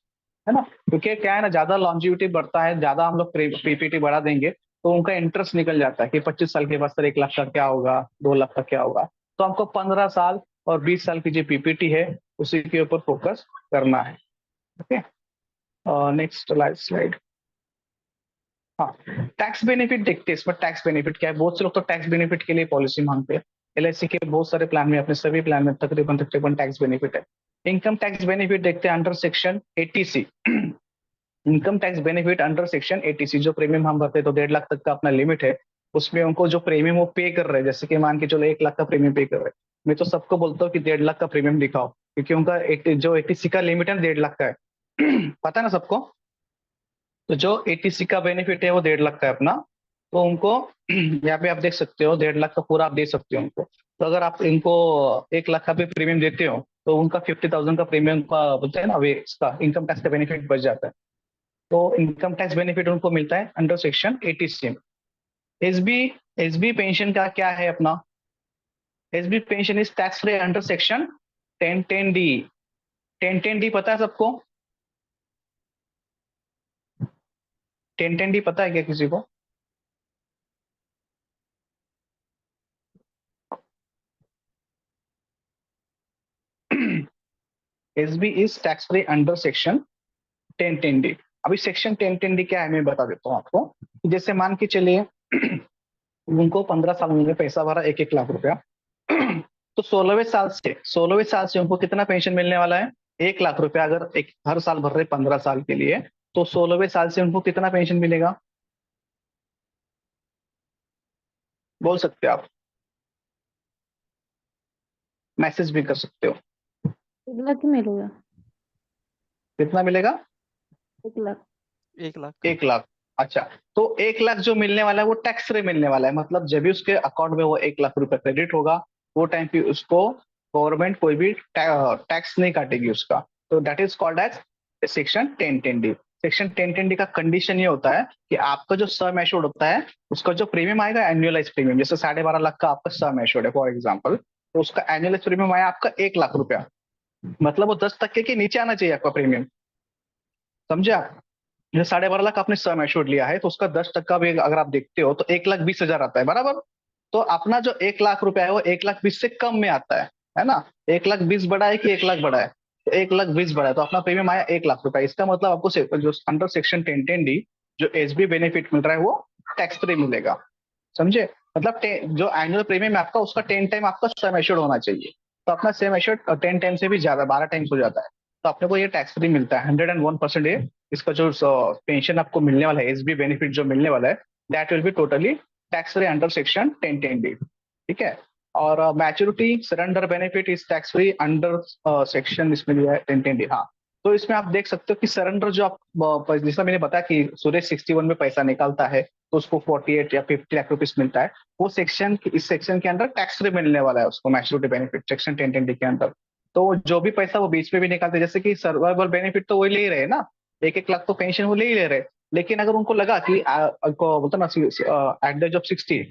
है ना। क्योंकि क्या है ना, ज्यादा लॉन्जिविटी बढ़ता है, ज्यादा हम लोग पीपीटी बढ़ा देंगे तो उनका इंटरेस्ट निकल जाता है कि 25 साल के बाद सर 1 लाख का क्या होगा, 2 लाख का क्या होगा। तो हमको 15 साल और 20 साल की जो पीपीटी है उसी के ऊपर फोकस करना है। Okay, next slide. हाँ, टैक्स बेनिफिट देखते हैं। इसमें टैक्स बेनिफिट क्या है, बहुत से लोग तो टैक्स बेनिफिट के लिए पॉलिसी मांगते हैं। एलआईसी के बहुत सारे प्लान में, अपने सभी प्लान में तकरीबन तकरीबन टैक्स बेनिफिट है। इनकम टैक्स बेनिफिट देखते हैं under section 80C। Income tax benefit under section 80C, जो प्रीमियम हम भरते हैं तो 1.5 लाख तक का अपना लिमिट है, उसमें उनको जो प्रीमियम वो पे कर रहे हैं, जैसे कि मान के चलो 1 लाख का प्रीमियम पे कर रहे हैं, मैं तो सबको बोलता हूँ कि 1.5 लाख का प्रीमियम दिखाओ, क्योंकि उनका जो 80C का लिमिट है 1.5 लाख का है। पता है ना सबको। तो जो 80C का बेनिफिट है वो 1.5 लाख का है अपना। तो उनको यहाँ पे आप देख सकते हो, 1.5 लाख का पूरा आप दे सकते हो उनको। तो अगर आप इनको 1 लाख का भी प्रीमियम देते हो तो उनका 50,000 का प्रीमियम का बोलते हैं ना, वे इसका इनकम टैक्स का बेनिफिट बच जाता है। तो इनकम टैक्स बेनिफिट उनको मिलता है under section 80C। SB SB pension का क्या है अपना, SB pension is tax free under section 1010D। 1010D पता है सबको? 1010D पता है क्या किसी को? SB is tax free under section 1010D। अभी सेक्शन 1010D क्या है मैं बता देता हूँ आपको। जैसे मान के चलिए उनको 15 साल उन्होंने पैसा भरा 1-1 लाख रुपया। तो 16वें साल से उनको कितना पेंशन मिलने वाला है? 1 लाख रुपया। अगर एक हर साल भर रहे 15 साल के लिए, तो 16वें साल से उनको कितना पेंशन मिलेगा? बोल सकते हो आप, मैसेज भी कर सकते हो। 1 लाख ही मिलेगा। कितना मिलेगा? 1 लाख। 1 लाख। 1 लाख। अच्छा, तो 1 लाख जो मिलने वाला है वो टैक्स फ्री मिलने वाला है। मतलब जब भी उसके अकाउंट में वो 1 लाख रुपया क्रेडिट होगा, वो टाइम पे उसको गवर्नमेंट कोई भी टैक्स नहीं काटेगी उसका। तो that is called as section 1010D। Section 1010D का कंडीशन ये होता है कि आपका जो सम एश्योर्ड होता है, उसका जो प्रीमियम आएगा एनुअलाइज प्रीमियम, जैसे 12.5 लाख का आपका सम एश्योर्ड है फॉर एग्जाम्पल, तो उसका एनुअलाइज प्रीमियम आया आपका 1 लाख रुपया। मतलब वो 10% के नीचे आना चाहिए आपका प्रीमियम। समझे आप? जो 12.5 लाख आपने सम एश्योर्ड लिया है, तो उसका 10% भी अगर आप देखते हो तो 1,20,000 आता है, बराबर। तो अपना जो 1 लाख रुपया है वो 1,20,000 से कम में आता है ना। 1,20,000 बड़ा है कि 1 लाख बड़ा है? तो 1,20,000 बड़ा है, तो अपना प्रीमियम आया 1 लाख रुपया। इसका मतलब आपको जो अंडर सेक्शन 1010D जो एसबी बेनिफिट मिल रहा है वो टैक्स फ्री मिलेगा। समझे? मतलब जो एनुअल प्रीमियम है आपका, उसका 10 टाइम आपका सम एश्योर्ड होना चाहिए। तो अपना सेम एश्योर्ड 10 टाइम से भी ज्यादा, 12 टाइम्स हो जाता है। तो अपने को ये टैक्स फ्री मिलता है 101%। ये इसका जो पेंशन आपको मिलने वाला है, एसबी बेनिफिट जो मिलने वाला है, that will be totally tax free under section 1010D। ठीक है। और maturity surrender benefit is tax free under section, इसमें दिया है 1010D। हाँ, तो इसमें आप देख सकते हो कि सरेंडर जो आप जैसा मैंने बताया कि सुरेश 61 में पैसा निकालता है तो उसको 48 या 50 लाख रुपीज मिलता है। वो सेक्शन, इस सेक्शन के अंदर टैक्स फ्री मिलने वाला है उसको, मैच्योरिटी बेनिफिट सेक्शन 1010D के अंदर। तो जो भी पैसा वो बीच में भी निकालते हैं, जैसे कि सर्वाइवल बेनिफिट तो वो ले ही रहे ना, 1-1 लाख तो पेंशन वो ले ही ले रहे। लेकिन अगर उनको लगा कि बोलते ना एट द एज ऑफ 60,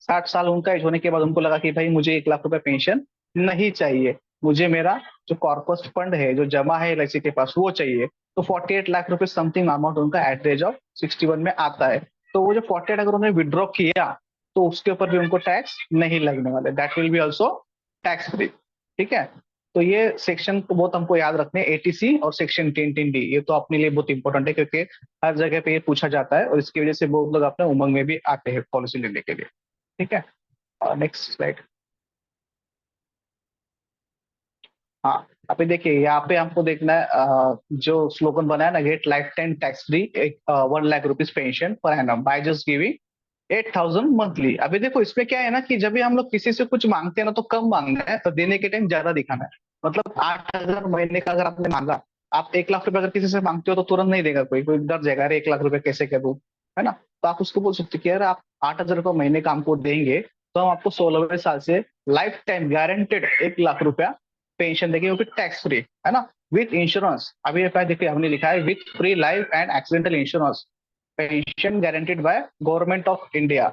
60 साल उनका एज होने के बाद उनको लगा कि भाई मुझे 1 लाख रुपए पेंशन नहीं चाहिए, मुझे मेरा जो कॉर्पस फंड है जो जमा है एलआईसी के पास वो चाहिए, तो 48 लाख रुपए समथिंग अमाउंट उनका एट द एज ऑफ 61 में आता है। तो वो जो 48 अगर उन्होंने विड्रॉ किया, तो उसके ऊपर भी उनको टैक्स नहीं लगने वाले, that will be also tax free. ठीक है। तो ये सेक्शन तो बहुत हमको याद रखने हैं, एटीसी और सेक्शन 1010D, ये तो अपने लिए बहुत इंपॉर्टेंट है क्योंकि हर जगह पे ये पूछा जाता है और इसकी वजह से बहुत लोग अपने उमंग में भी आते हैं पॉलिसी लेने के लिए। ठीक है। Next slide. हाँ, अभी देखिए यहाँ पे हमको देखना है जो स्लोगन बना है ना, get life time tax free 1 lakh rupees pension per annum by just giving 8,000 monthly. अभी देखो इसमें क्या है ना कि जब भी हम लोग किसी से कुछ मांगते हैं ना, तो कम मांगना है, तो देने के टाइम ज्यादा दिखाना है। मतलब 8,000 महीने का अगर आपने मांगा, आप 1 लाख रुपए अगर किसी से मांगते हो तो तुरंत नहीं देगा कोई, कोई डर जाएगा, अरे 1 लाख रुपए कैसे क्या दूं, है ना। तो आप उसको बोल सकते हो कि यार आप 8,000 रुपये महीने का हमको देंगे, तो हम आपको 16वें साल से लाइफ टाइम गारंटेड 1 लाख रुपया पेंशन देंगे, वो भी टैक्स फ्री, है ना, विथ इंश्योरेंस। अभी देखिए हमने लिखा है with free life and accidental insurance, pension guaranteed by government of India,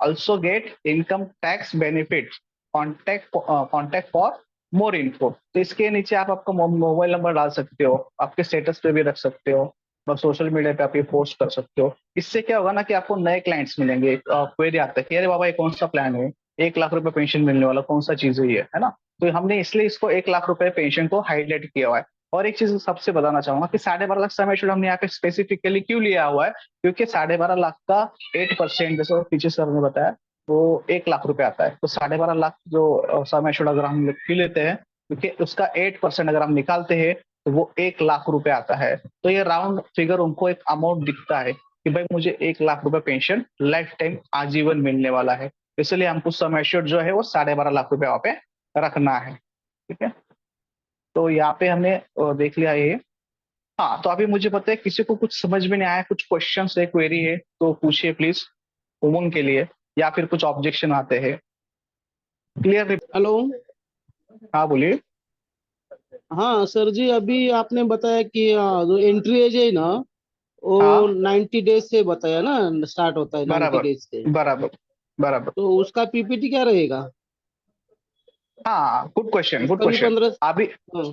also get income tax benefits, contact for more info। तो इसके नीचे आप आपका मोबाइल नंबर डाल सकते हो, आपके स्टेटस पे भी रख सकते हो और सोशल मीडिया पे आप ये पोस्ट कर सकते हो। इससे क्या होगा ना कि आपको नए क्लाइंट्स मिलेंगे, क्वेरी आता है कि अरे बाबा ये कौन सा प्लान है, 1 लाख रुपए पेंशन मिलने वाला कौन सा चीज है ये, है ना। तो हमने इसलिए इसको 1 लाख रुपए पेंशन को हाईलाइट किया हुआ है। और एक चीज सबसे बताना चाहूंगा कि 12.5 लाख समय हमने यहाँ पे स्पेसिफिकली क्यों लिया हुआ है, क्योंकि 12.5 लाख का 8%, जैसे पीछे सर ने बताया, वो 1 लाख रुपए आता है। तो 12.5 लाख जो समय अगर हम लोग क्यों लेते हैं, क्योंकि उसका 8% अगर हम निकालते हैं तो वो 1 लाख रुपए आता है। तो ये राउंड फिगर उनको एक अमाउंट दिखता है कि भाई मुझे 1 लाख रुपए पेंशन लाइफ टाइम आजीवन मिलने वाला है, इसलिए हमको सम एश्योर्ड जो है वो 12.5 लाख रुपए वहां पे रखना है। ठीक है। तो यहाँ पे हमने देख लिया ये। हाँ, तो अभी मुझे पता है किसी को कुछ समझ में नहीं आया, कुछ क्वेश्चन है, क्वेरी है तो पूछिए प्लीज, उमंग के लिए, या फिर कुछ ऑब्जेक्शन आते हैं। क्लियर? हेलो। हाँ बोलिए। हाँ सर जी, अभी आपने बताया कि जो एंट्री एज है ना, वो हाँ 90 डेज से बताया ना, स्टार्ट होता है 90 बराबर डेज से। बराबर बराबर। तो उसका पीपीटी क्या रहेगा? हाँ, गुड क्वेश्चन गुड उसका भी क्वेश्चन। 15। अभी हाँ।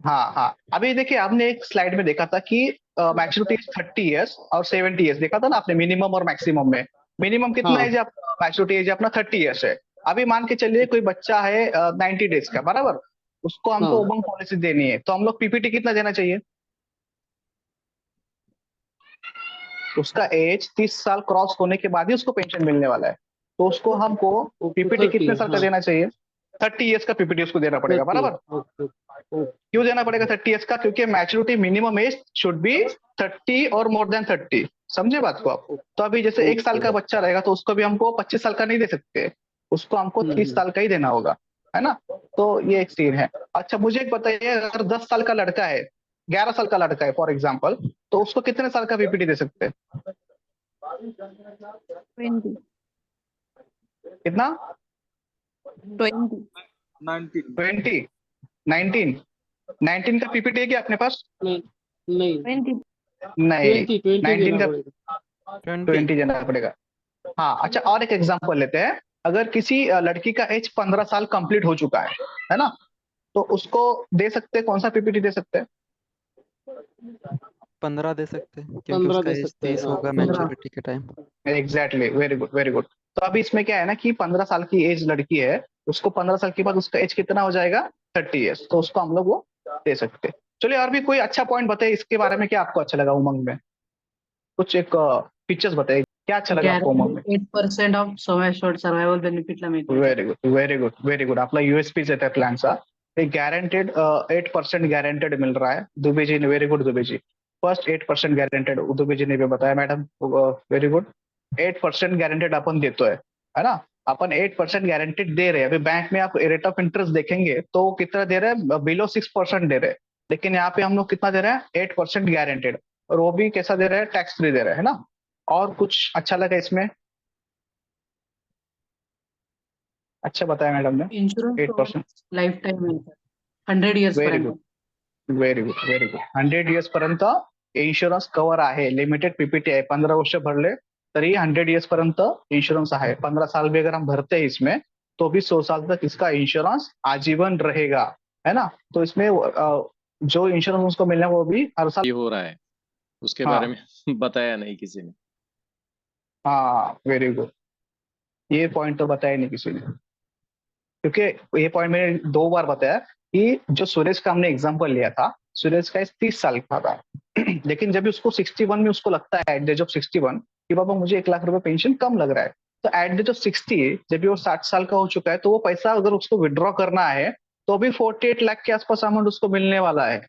हाँ हाँ, अभी देखिए आपने एक स्लाइड में देखा था कि मैच्योरिटी 30 ईयर्स और 70 ईयर्स देखा था ना आपने, मिनिमम और मैक्सिमम में। मिनिमम कितना हाँ। एज मैच्योरिटी एज अपना 30 ईयर्स है। अभी मान के चलिए कोई बच्चा है 90 डेज का, बराबर। उसको हमको हाँ। उमंग पॉलिसी देनी है, तो हम लोग पीपीटी कितना देना चाहिए? उसका एज 30 साल क्रॉस होने के बाद ही उसको पेंशन मिलने वाला है, तो उसको हमको ओके, पीपीटी 30, कितने साल का हाँ। देना चाहिए? 30 ईयर्स का पीपीटी उसको देना पड़ेगा, 30, बराबर। Okay okay. क्यों देना पड़ेगा 30 ईयर्स का? क्योंकि maturity minimum age should be 30 और मोर देन 30। समझे बात को आप? तो अभी जैसे 1 साल का बच्चा रहेगा तो उसको भी हमको 25 साल का नहीं दे सकते, उसको हमको 30 साल का ही देना होगा, है ना? तो ये एक सीन है। अच्छा मुझे एक बताइए, अगर 10 साल का लड़का है, 11 साल का लड़का है फॉर एग्जाम्पल, तो उसको कितने साल का पीपीटी दे सकते हैं? 20 कितना? 20 20? 19? 19 का पीपीटी है क्या अपने पास? नहीं नहीं, 20 नहीं, 20 19 देना का पड़ेगा। 20। 20 देना पड़ेगा। हाँ अच्छा, और एक एग्जांपल लेते हैं। अगर किसी लड़की का एज 15 साल कंप्लीट हो चुका है ना, तो उसको दे सकते हैं, कौन सा पीपीटी दे सकते हैं? 15 दे सकते हैं क्योंकि 15 उसका दे एज सकते हैं, 30 हाँ। होगा 15 मैच्योरिटी के time. Exactly, very good very good. तो अभी इसमें क्या है ना कि 15 साल की एज लड़की है, उसको 15 साल के बाद उसका एज कितना हो जाएगा? 30 ईयर्स, तो उसको हम लोग वो दे सकते हैं। चलिए और भी कोई अच्छा पॉइंट बताइए इसके बारे में, क्या आपको अच्छा लगा उमंग में? कुछ एक फीचर्स बताइए, क्या अच्छा लगा आपको उमंग में? 8% ऑफ सम सर्वायवल बेनिफिटला मिळतो. Very good very good very good. आपला यूएसपीच आहे त्या प्लॅनचा. एक गॅरंटेड 8% गॅरंटेड मिल रहा है. दुबे जी ने, very good Dubey ji. First 8% guaranteed Dubey ji ने भी बताया मैडम, वेरी गुड. 8% गॅरंटेड अपन देतोय, है ना? अपन 8% गैरेंटेड दे रहे हैं. अभी बैंक में आप रेट ऑफ इंटरेस्ट देखेंगे तो कितना दे रहे हैं? बिलो 6% दे रहे हैं. लेकिन यहाँ पे हम लोग कितना दे रहे हैं? 8% गैरेंटेड. और वो भी कैसा दे रहे हैं? टैक्स फ्री दे रहे हैं, है ना? और कुछ अच्छा लगा इसमें? अच्छा बताया मैडम ने. इन्शुरन्स 8%. लाईफ टाईम मिळतात 100 इयर्स व्हेरी पर्यंत. Good very good very good. 100 years पर्यंत इन्शुरन्स कव्हर आहे. लिमिटेड पीपीटी आहे. 15 वर्ष भरले तरी 100 इयर्स पर्यंत इंश्योरेंस है. 15 साल भी अगर हम भरते हैं इसमें तो भी 100 साल तक इसका इंश्योरेंस आजीवन रहेगा, है ना? तो इसमें जो इंश्योरेंस उसको मिलना है वो भी हर साल ये हो रहा है, उसके हाँ बारे में बताया नहीं किसी ने। हाँ, वेरी गुड. ये पॉइंट तो बताया नहीं किसी ने, क्योंकि ये पॉइंट मैंने 2 बार बताया कि जो सुरेश का हमने एग्जाम्पल लिया था, सुरेश का 30 साल का था. लेकिन जब भी उसको 61 में उसको लगता है एट द एज ऑफ 61 कि बाबा मुझे 1 लाख रुपए पेंशन कम लग रहा है, तो एट द एज ऑफ 60 जब भी वो 60 साल का हो चुका है तो वो पैसा अगर उसको विड्रॉ करना है तो भी 48 लाख के आसपास अमाउंट उसको मिलने वाला है.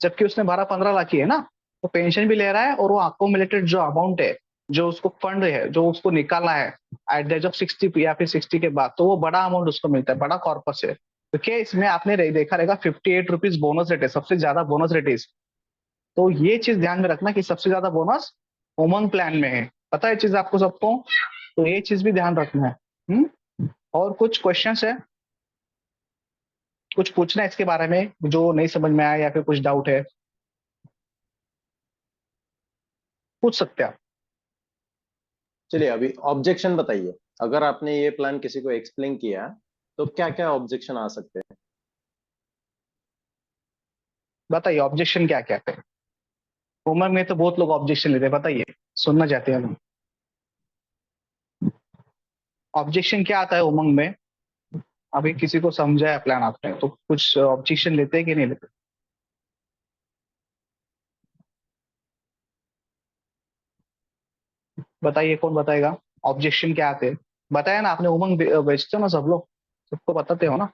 जबकि उसने भरा 15 लाख ही है ना, तो पेंशन भी ले रहा है और वो अकोमुलेटेड जो अमाउंट है, जो उसको फंड है, जो उसको निकालना है एट द एज ऑफ 60 या फिर 60 के बाद, तो वो बड़ा अमाउंट उसको मिलता है, बड़ा कॉर्पस है. तो क्या इसमें आपने देखा रहेगा 58 रुपीज बोनस रेट है, सबसे ज्यादा बोनस रेट है. तो ये चीज ध्यान में रखना कि सबसे ज्यादा बोनस उमंग प्लान में है. पता है चीज आपको सबको? तो ये चीज भी ध्यान रखना है. और कुछ क्वेश्चंस है, कुछ पूछना है इसके बारे में जो नहीं समझ में आया या फिर कुछ डाउट है, पूछ सकते हैं आप. चलिए अभी ऑब्जेक्शन बताइए, अगर आपने ये प्लान किसी को एक्सप्लेन किया तो क्या क्या ऑब्जेक्शन आ सकते हैं? बताइए ऑब्जेक्शन क्या क्या है. उमंग में तो बहुत लोग ऑब्जेक्शन लेते हैं, बताइए, सुनना चाहते हैं हम. ऑब्जेक्शन क्या आता है उमंग में? अभी किसी को समझाया प्लान आपने तो कुछ ऑब्जेक्शन लेते हैं कि नहीं लेते? बताइए, कौन बताएगा? ऑब्जेक्शन क्या आते हैं? बताया ना आपने, उमंग बेचते हो ना सब लोग, सबको बताते हो ना.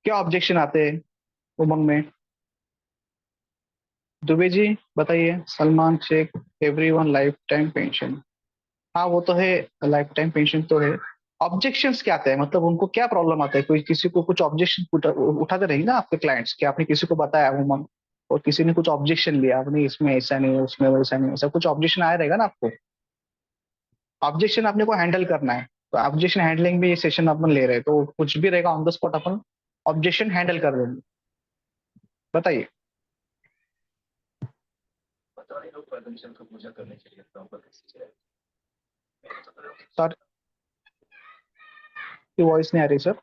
क्या ऑब्जेक्शन आते हैं उमंग में? दुबे जी बताइए. Salman Shaikh, everyone life time pension. हाँ वो तो है, लाइफ टाइम पेंशन तो है. ऑब्जेक्शंस क्या आते हैं, मतलब उनको क्या प्रॉब्लम आता है? कोई किसी को कुछ ऑब्जेक्शन उठाते रहेंगे ना आपके क्लाइंट्स कि आपने किसी को बताया उमंग और किसी ने कुछ ऑब्जेक्शन लिया, आपने इसमें ऐसा नहीं है, उसमें वैसा नहीं है, ऐसा कुछ ऑब्जेक्शन आया रहेगा ना आपको. ऑब्जेक्शन अपने को हैंडल करना है, तो ऑब्जेक्शन हैंडलिंग भी ये सेशन अपन ले रहे हैं, तो कुछ भी रहेगा on the spot upon objection handle कर देंगे. बताइए. सर की वॉइस नहीं आ रही सर.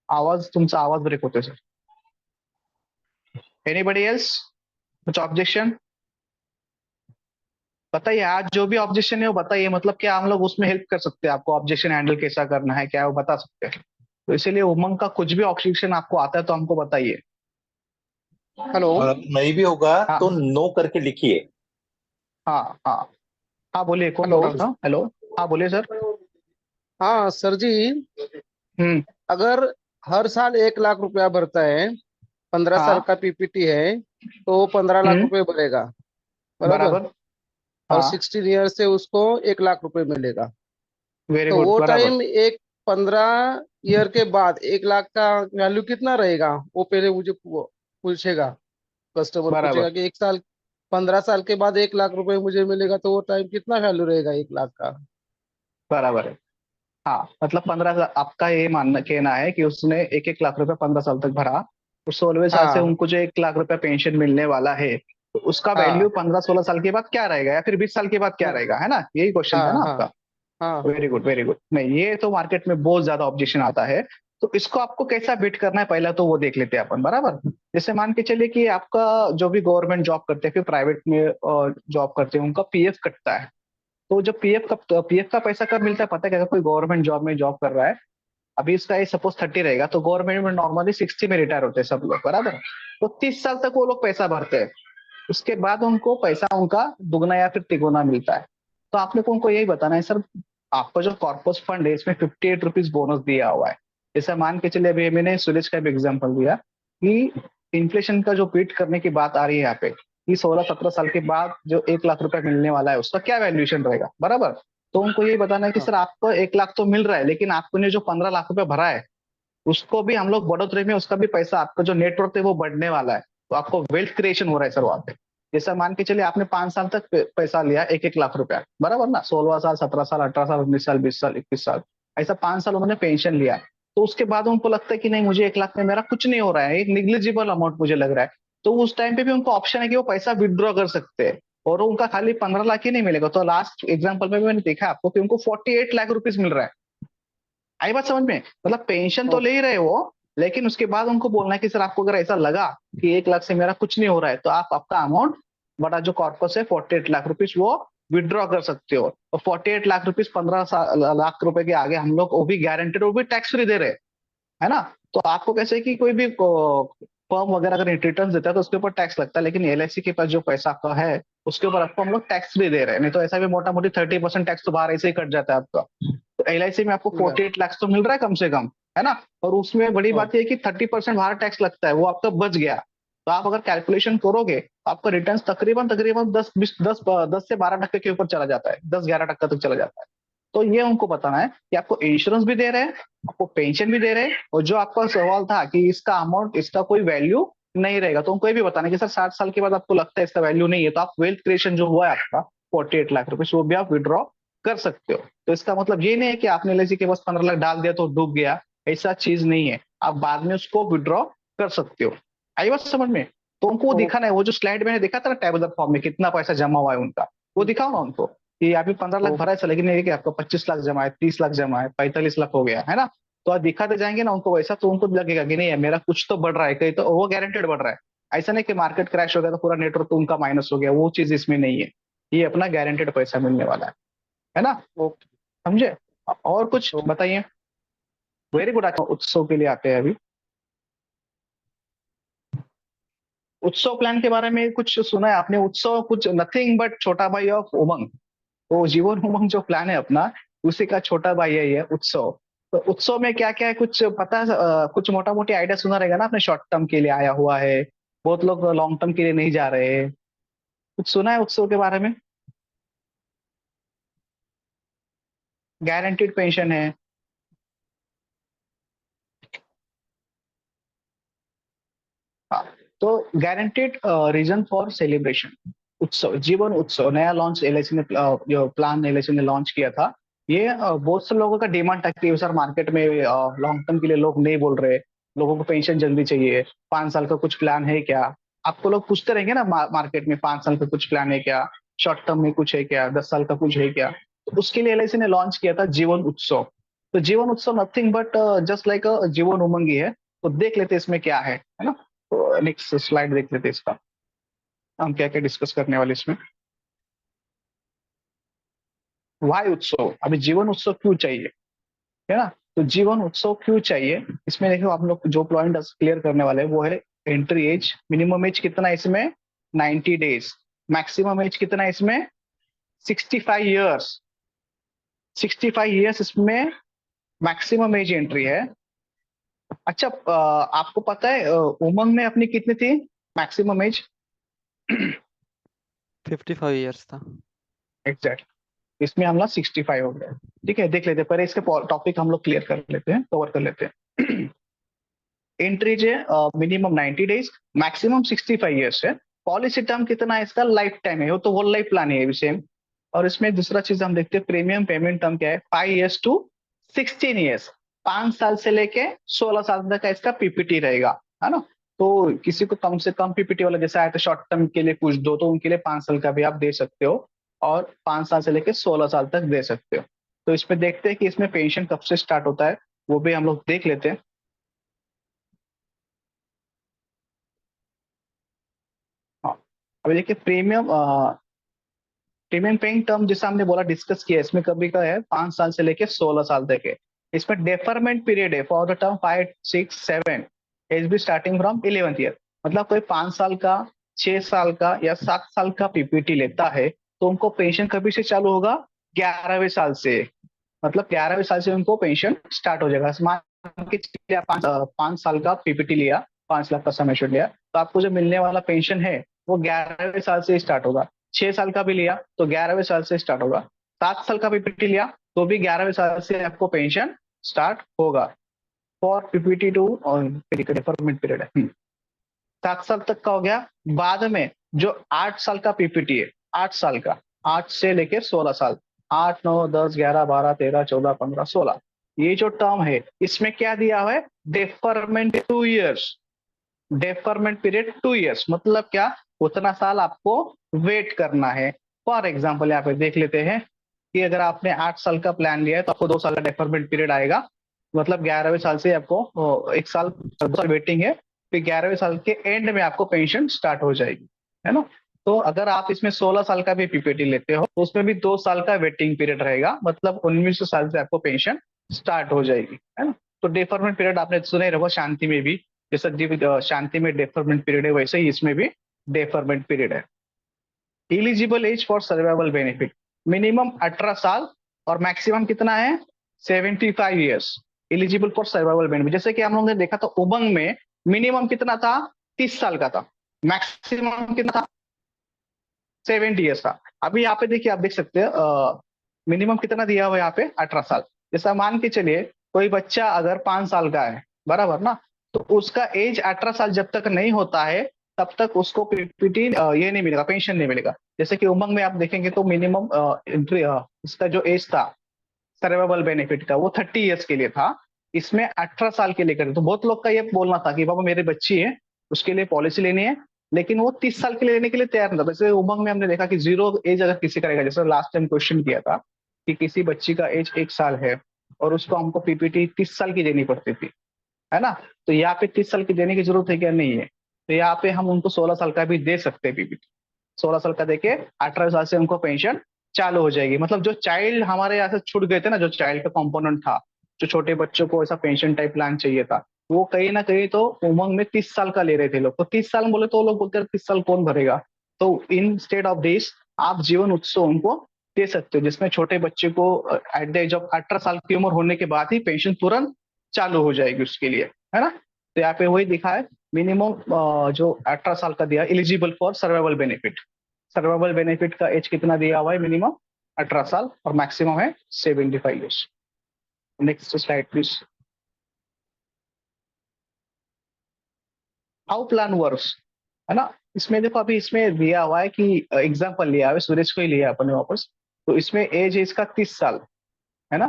आवाज, तुमचा आवाज ब्रेक होतोय सर. Anybody else? कुछ ऑब्जेक्शन? बताइए, आज जो भी ऑब्जेक्शन है वो बताइए, मतलब क्या हम लोग उसमें हेल्प कर सकते हैं आपको, ऑब्जेक्शन हैंडल कैसा करना है क्या, वो बता सकते हैं। तो इसीलिए उमंग का कुछ भी ऑब्जेक्शन आपको आता है तो हमको बताइए। हेलो। और अगर नहीं भी होगा तो हाँ नो करके लिखिए। हाँ हाँ। हाँ बोलिए, कौन बोल हेलो। रहा था? हेलो। हाँ बोलिए सर। हाँ सर जी, हम्म। अगर हर साल 1 लाख रुपया भरता है, 15 साल हाँ। का पीपीटी है, तो वो 15 लाख हम्म। रुपए भरेगा, बराबर। बराबर। और हाँ। 16 ईयर से उसको 1 लाख रुपए मिलेगा। वेरी तो गुड, वो बराबर। टाइम एक 15 ईयर के बाद 1 लाख का वैल्यू कितना रहेगा, वो पहले मुझे पूछेगा। कस्टमर बराबर। पूछेगा कि 1 साल, 15 साल के बाद 1 लाख रुपए मुझे मिलेगा, तो वो टाइम कितना वैल्यू रहेगा 1 लाख का। बराबर है। हाँ मतलब 15 साल, आपका ये मानना कहना है कि उसने 1-1 लाख रुपए 15 साल तक भरा, तो 16वें साल से हाँ उनको जो 1 लाख रुपए पेंशन मिलने वाला है, तो उसका वैल्यू हाँ 15-16 साल के बाद क्या रहेगा, या फिर 20 साल के बाद क्या हाँ रहेगा, है ना? यही क्वेश्चन था हाँ ना हाँ आपका? हाँ वेरी गुड, वेरी गुड। नहीं, ये तो मार्केट में बहुत ज्यादा ऑब्जेक्शन आता है। तो इसको आपको कैसा बीट करना है पहला, तो वो देख लेते हैं अपन, बराबर। जैसे मान के चलिए कि आपका जो भी गवर्नमेंट जॉब करते हैं, फिर प्राइवेट में जॉब करते हैं, उनका पीएफ कटता है। तो जब पीएफ का पैसा कब मिलता है पता है क्या? अगर कोई गवर्नमेंट जॉब में जॉब कर रहा है, अभी इसका एज सपोज 30 रहेगा, तो गवर्नमेंट में नॉर्मली 60 में रिटायर होते हैं सब लोग, बराबर। तो 30 साल तक वो लोग पैसा भरते हैं। उसके बाद उनको पैसा उनका दुगना या फिर तिगुना मिलता है। तो आपने को उनको यही बताना है, सर आपका जो कॉर्पस फंड है इसमें 58 रुपीज बोनस दिया हुआ है। जैसे मान के चलिए, अभी मैंने सुरेश का भी एग्जाम्पल दिया कि इन्फ्लेशन का जो बीट करने की बात आ रही है यहाँ पे, कि 16-17 साल के बाद जो 1 लाख रुपए मिलने वाला है उसका क्या वैल्यूएशन रहेगा, बराबर। तो उनको यही बताना है कि हाँ सर आपको 1 लाख तो मिल रहा है, लेकिन आपने जो 15 लाख रुपए भरा है उसको भी हम लोग बढ़ोतरी में, उसका भी पैसा, आपका जो नेटवर्क है वो बढ़ने वाला है। तो आपको वेल्थ क्रिएशन हो रहा है सर वहां पे। जैसा मान के चलिए आपने 5 साल तक पैसा लिया, 1-1 लाख रुपया, बराबर ना? 16 साल, 17 साल, 18 साल, 19 साल, 20 साल, 21 साल, ऐसा 5 साल उन्होंने पेंशन लिया। तो उसके बाद उनको लगता है कि नहीं, मुझे 1 लाख में मेरा कुछ नहीं हो रहा है, एक निग्लिजिबल अमाउंट मुझे लग रहा है। तो उस टाइम पे भी उनको ऑप्शन है कि वो पैसा विड्रॉ कर सकते हैं। और उनका खाली 15 लाख ही नहीं मिलेगा, तो लास्ट एग्जाम्पल में भी मैंने देखा आपको कि उनको 48 लाख रुपीज मिल रहा है। आई बात समझ में? मतलब पेंशन तो ओ- ले ही रहे वो, लेकिन उसके बाद उनको बोलना है कि सर आपको अगर ऐसा लगा कि 1 लाख से मेरा कुछ नहीं हो रहा है, तो आप आपका अमाउंट, बड़ा जो कॉर्पस है 48 लाख रुपीज, वो विड्रॉ कर सकते हो। और 48 लाख रुपीज 15 लाख रुपए के आगे हम लोग वो भी गारंटेड, वो भी टैक्स फ्री दे रहे हैं, है ना? तो आपको कैसे कि कोई भी फर्म वगैरह अगर रिटर्न देता है तो उसके ऊपर टैक्स लगता है, लेकिन एलआईसी के पास जो पैसा आपका है उसके ऊपर आपको हम लोग टैक्स भी दे रहे हैं। नहीं तो ऐसा भी मोटा मोटी 30% टैक्स तो बाहर ऐसे ही कट जाता है आपका। तो एलआईसी में आपको या- 48 लाख तो मिल रहा है कम से कम, है ना? और उसमें बड़ी ओ- बात यह है कि 30% बाहर टैक्स लगता है, वो आपका बच गया। तो आप अगर कैलकुलेशन करोगे, आपका रिटर्न तकरीबन तकरीबन 10 से 12% के ऊपर चला जाता है, 10-11% तक चला जाता है। तो ये उनको बताना है कि आपको इंश्योरेंस भी दे रहे हैं, आपको पेंशन भी दे रहे हैं, और जो आपका सवाल था कि इसका अमाउंट, इसका कोई वैल्यू नहीं रहेगा, तो उनको ये भी बताना है कि सर 60 साल के बाद आपको लगता है इसका वैल्यू नहीं है, तो आप वेल्थ क्रिएशन जो हुआ है आपका 48 लाख रुपीज, वो भी आप विड्रॉ कर सकते हो। तो इसका मतलब ये नहीं है कि आपने एलआईसी के पास 15 लाख डाल दिया तो डूब गया, ऐसा चीज नहीं है। आप बाद में उसको विड्रॉ कर सकते हो। आई बात समझ में? तो उनको वो ओ- दिखाना है, वो जो स्लाइड मैंने देखा था ना टेबुलर फॉर्म में कितना पैसा जमा हुआ है उनका, वो दिखाओ ना उनको कि अभी 15 लाख ओ- भरा है सर, लेकिन ये कि आपका 25 लाख जमा है, 30 लाख जमा है, 45 लाख हो गया है ना? तो आप दिखाते जाएंगे ना उनको वैसा, तो उनको लगेगा कि नहीं है, मेरा कुछ तो बढ़ रहा है, कहीं तो वो गारंटेड बढ़ रहा है। ऐसा नहीं कि मार्केट क्रैश हो गया तो पूरा नेटवर्क तो उनका माइनस हो गया, वो चीज इसमें नहीं है। ये अपना गारंटेड पैसा मिलने वाला है ना? ओके। समझे? और कुछ तो बताइए। Very good. उत्सव के लिए आते हैं अभी। उत्सव प्लान के बारे में कुछ सुना है आपने? उत्सव कुछ नथिंग बट छोटा भाई ऑफ उमंग। तो जीवन उमंग जो प्लान है अपना, उसी का छोटा भाई है ये उत्सव। तो उत्सव में क्या क्या है कुछ पता है? कुछ मोटा मोटी आइडिया सुना रहेगा ना आपने, शॉर्ट टर्म के लिए आया हुआ है, बहुत लोग लॉन्ग टर्म के लिए नहीं जा रहे हैं। कुछ सुना है उत्सव के बारे में? गारंटीड पेंशन है। हाँ। तो गारंटेड रीजन फॉर सेलिब्रेशन, उत्सव, जीवन उत्सव नया लॉन्च एलआईसी ने, जो प्लान एलआईसी ने लॉन्च किया था, ये बहुत से लोगों का डिमांड था कि सर मार्केट में लॉन्ग टर्म के लिए लोग नहीं बोल रहे, लोगों को पेंशन जल्दी चाहिए, 5 साल का कुछ प्लान है क्या? आपको लोग पूछते रहेंगे ना मार्केट में, 5 साल का कुछ प्लान है क्या, शॉर्ट टर्म में कुछ है क्या, 10 साल का कुछ है क्या? तो उसके लिए एलआईसी ने लॉन्च किया था जीवन उत्सव। तो जीवन उत्सव nothing but just like Jeevan Umang ही है। तो देख लेते हैं इसमें क्या है ना? तो नेक्स्ट स्लाइड देख लेते हैं इसका, हम क्या क्या डिस्कस करने वाले इसमें। वाई उत्सव, अभी जीवन उत्सव क्यों चाहिए, है ना। तो जीवन उत्सव क्यों चाहिए, इसमें देखो आप लोग जो पॉइंट क्लियर करने वाले हैं वो है एंट्री एज, मिनिमम एज कितना है इसमें 90 डेज, मैक्सिमम एज कितना है इसमें 65 ईयर्स, 65 ईयर्स इसमें मैक्सिमम एज एंट्री है। अच्छा आपको पता है उमंग में अपनी कितनी थी मैक्सिमम एज? 55 इयर्स था। एग्जैक्ट, इसमें हम लोग 65 हो गया। ठीक है, देख लेते हैं, पहले इसके टॉपिक हम लोग क्लियर कर लेते हैं, कवर कर लेते हैं। एंट्रीज है मिनिमम 90 डेज, मैक्सिमम 65 ईयर्स है। पॉलिसी टर्म कितना है इसका, लाइफ टाइम है, वो तो होल लाइफ प्लान है सेम। और इसमें दूसरा चीज हम देखते हैं, प्रीमियम पेमेंट टर्म क्या है, 5 ईयर्स टू 16 ईयर्स, 5 साल से लेके 16 साल तक का इसका पीपीटी रहेगा, है ना। तो किसी को कम से कम पीपीटी वाला जैसा है तो शॉर्ट टर्म के लिए कुछ दो, तो उनके लिए 5 साल का भी आप दे सकते हो, और 5 साल से लेके 16 साल तक दे सकते हो। तो इसमें देखते हैं कि इसमें पेंशन कब से स्टार्ट होता है, वो भी हम लोग देख लेते हैं। हाँ, अभी देखिए प्रीमियम पेइंग टर्म जैसा हमने बोला डिस्कस किया, इसमें कभी का है 5 साल से लेके 16 साल तक है। इसमें डेफरमेंट पीरियड है for the term 5, 6, 7 as be starting from 11th year. मतलब कोई 5 साल का, 6 साल का या 7 साल का पीपीटी लेता है तो उनको पेंशन कभी से चालू होगा, 11वें साल से। मतलब 11वें साल से उनको पेंशन स्टार्ट हो जाएगा। मान के चलिए आप 5 साल का पीपीटी लिया, 5 लाख का सम एश्योर्ड लिया, तो आपको जो मिलने वाला पेंशन है वो 11वें साल से स्टार्ट होगा। 6 साल का भी लिया तो 11वें साल से स्टार्ट होगा। 7 साल का पीपीटी लिया तो भी 11वें साल से आपको पेंशन स्टार्ट होगा। फॉर पीपीटी टू और डेफरमेंट पीरियड है 7 साल तक का हो गया। बाद में जो 8 साल का पीपीटी है, 8 साल का, 8 से लेके 16 साल, 8, 9, 10, 11, 12, 13, 14, 15, 16, ये जो टर्म है इसमें क्या दिया हुआ है, deferment 2 years, deferment period 2 years. मतलब क्या, उतना साल आपको वेट करना है। फॉर एग्जाम्पल यहाँ पे देख लेते हैं कि अगर आपने 8 साल का प्लान लिया है तो आपको 2 साल का डेफरमेंट पीरियड आएगा। मतलब 11वें साल से आपको 1 साल 2 साल वेटिंग है, फिर 11वें साल के एंड में आपको पेंशन स्टार्ट हो जाएगी, है ना। तो अगर आप इसमें 16 साल का भी पीपीटी लेते हो तो उसमें भी 2 साल का वेटिंग पीरियड रहेगा, मतलब 19 साल से आपको पेंशन स्टार्ट हो जाएगी, है ना। तो डेफरमेंट पीरियड आपने सुना ही रहा शांति में भी, जैसा शांति में डेफरमेंट पीरियड है वैसे ही इसमें भी डेफरमेंट पीरियड है। Eligible age for survival benefit minimum 18 साल और मैक्सिमम कितना है 75 years eligible for survival benefit. जैसे कि हम लोगों ने देखा था उमंग में मिनिमम कितना था 30 साल का था, मैक्सिमम कितना था 70 ईयर्स था। अभी यहाँ पे देखिए, आप देख सकते हैं मिनिमम कितना दिया हुआ है यहाँ पे 18 साल। जैसा मान के चलिए कोई बच्चा अगर 5 साल का है, बराबर ना, तो उसका एज 18 साल जब तक नहीं होता है तब तक उसको पीपीटी ये नहीं मिलेगा, पेंशन नहीं मिलेगा। जैसे कि उमंग में आप देखेंगे तो मिनिमम इसका जो एज था सर्वाइवल बेनिफिट का वो 30 ईयर्स के लिए था, इसमें 18 साल के लिए करे। तो बहुत लोग का ये बोलना था कि बाबा मेरी बच्ची है उसके लिए पॉलिसी लेनी है, लेकिन वो 30 साल के लिए लेने के लिए तैयार नहीं था। वैसे उमंग में हमने देखा कि 0 एज अगर किसी करेगा, जैसे लास्ट टाइम क्वेश्चन किया था कि किसी बच्ची का एज 1 साल है और उसको हमको पीपीटी 30 साल की देनी पड़ती थी, है ना। तो यहाँ पे 30 साल की देने की जरूरत है क्या, नहीं है। तो यहाँ पे हम उनको 16 साल का भी दे सकते हैं पीपीटी, 16 साल का देके 18 साल से उनको पेंशन चालू हो जाएगी। मतलब जो चाइल्ड हमारे यहाँ से छूट गए थे ना, जो चाइल्ड का कंपोनेंट था, जो छोटे बच्चों को ऐसा पेंशन टाइप प्लान चाहिए था, वो कहीं ना कहीं तो उमंग में 30 साल का ले रहे थे लोग। तो 30 साल बोले तो लोग बोलते हैं 30 साल कौन भरेगा। तो इन स्टेड ऑफ दिस आप जीवन उत्सव उनको दे सकते हो, जिसमें छोटे बच्चे को एट द एज ऑफ 18 साल की उम्र होने के बाद ही पेंशन तुरंत चालू हो जाएगी उसके लिए, है ना। तो यहाँ पे वही दिखा है मिनिमम जो 18 साल का दिया eligible for survival benefit. Survival benefit का एज कितना दिया हुआ है, मिनिमम 18 साल और मैक्सिमम है 75 years. Next slide please. How plan works, है ना। इसमें देखो अभी इसमें दिया हुआ है कि एग्जाम्पल लिया है, सूरज को ही लिया अपने वापस। तो इसमें एज है इसका 30 साल, है ना,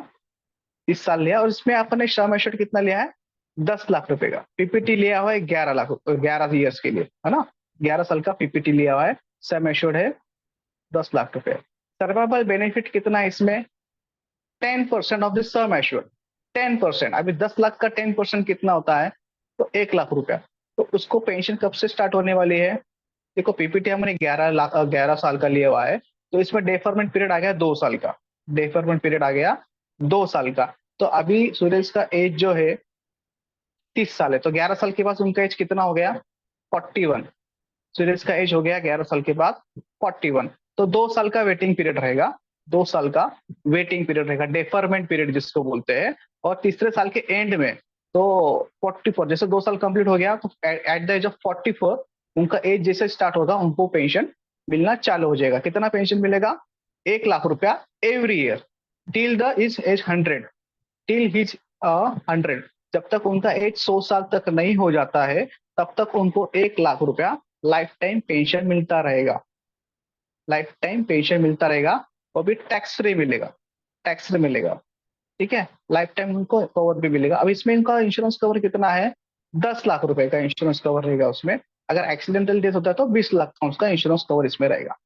30 साल लिया। और इसमें अपने श्रम एश्योर्ड कितना लिया है 10 लाख रुपए का। पीपीटी लिया हुआ है 11 लाख, 11 ईयर्स के लिए, है ना। 11 साल का पीपीटी लिया हुआ है, सम एश्योर्ड है 10 लाख रुपए। सर्वाइवल बेनिफिट कितना है इसमें 10% ऑफ द सम एश्योर्ड, 10%। अभी 10 लाख का 10% कितना होता है, तो 1 लाख रुपया। तो उसको पेंशन कब से स्टार्ट होने वाली है, देखो पीपीटी हमने 11 साल का लिया हुआ है, तो इसमें डेफरमेंट पीरियड आ गया 2 साल का। डेफरमेंट पीरियड आ गया 2 साल का। तो अभी सूरज का एज जो है 30 साल है, तो 11 साल के बाद उनका एज कितना हो गया? 41। सूरज का एज हो गया 11 साल के बाद 41। तो 2 साल का वेटिंग पीरियड रहेगा, 2 साल का वेटिंग पीरियड रहेगा, डेफरमेंट पीरियड जिसको बोलते हैं। और तीसरे साल के एंड में तो 44, जैसे 2 साल कंप्लीट हो गया तो एट द एज ऑफ 44 उनका एज जैसे स्टार्ट होगा उनको पेंशन मिलना चालू हो जाएगा। कितना पेंशन मिलेगा? 1 लाख रुपया every year till the is age 100, till his 100। जब तक उनका एज 100 साल तक नहीं हो जाता है तब तक उनको 1 लाख रुपया लाइफ टाइम पेंशन मिलता रहेगा, लाइफ टाइम पेंशन मिलता रहेगा। वो भी टैक्स फ्री मिलेगा, टैक्स फ्री मिलेगा, ठीक है। लाइफ टाइम उनको कवर भी मिलेगा। अब इसमें इनका इंश्योरेंस कवर कितना है? 10 लाख रुपए का इंश्योरेंस कवर रहेगा उसमें। अगर एक्सीडेंटल डेथ होता है तो 20 लाख का उसका इंश्योरेंस कवर इसमें रहेगा।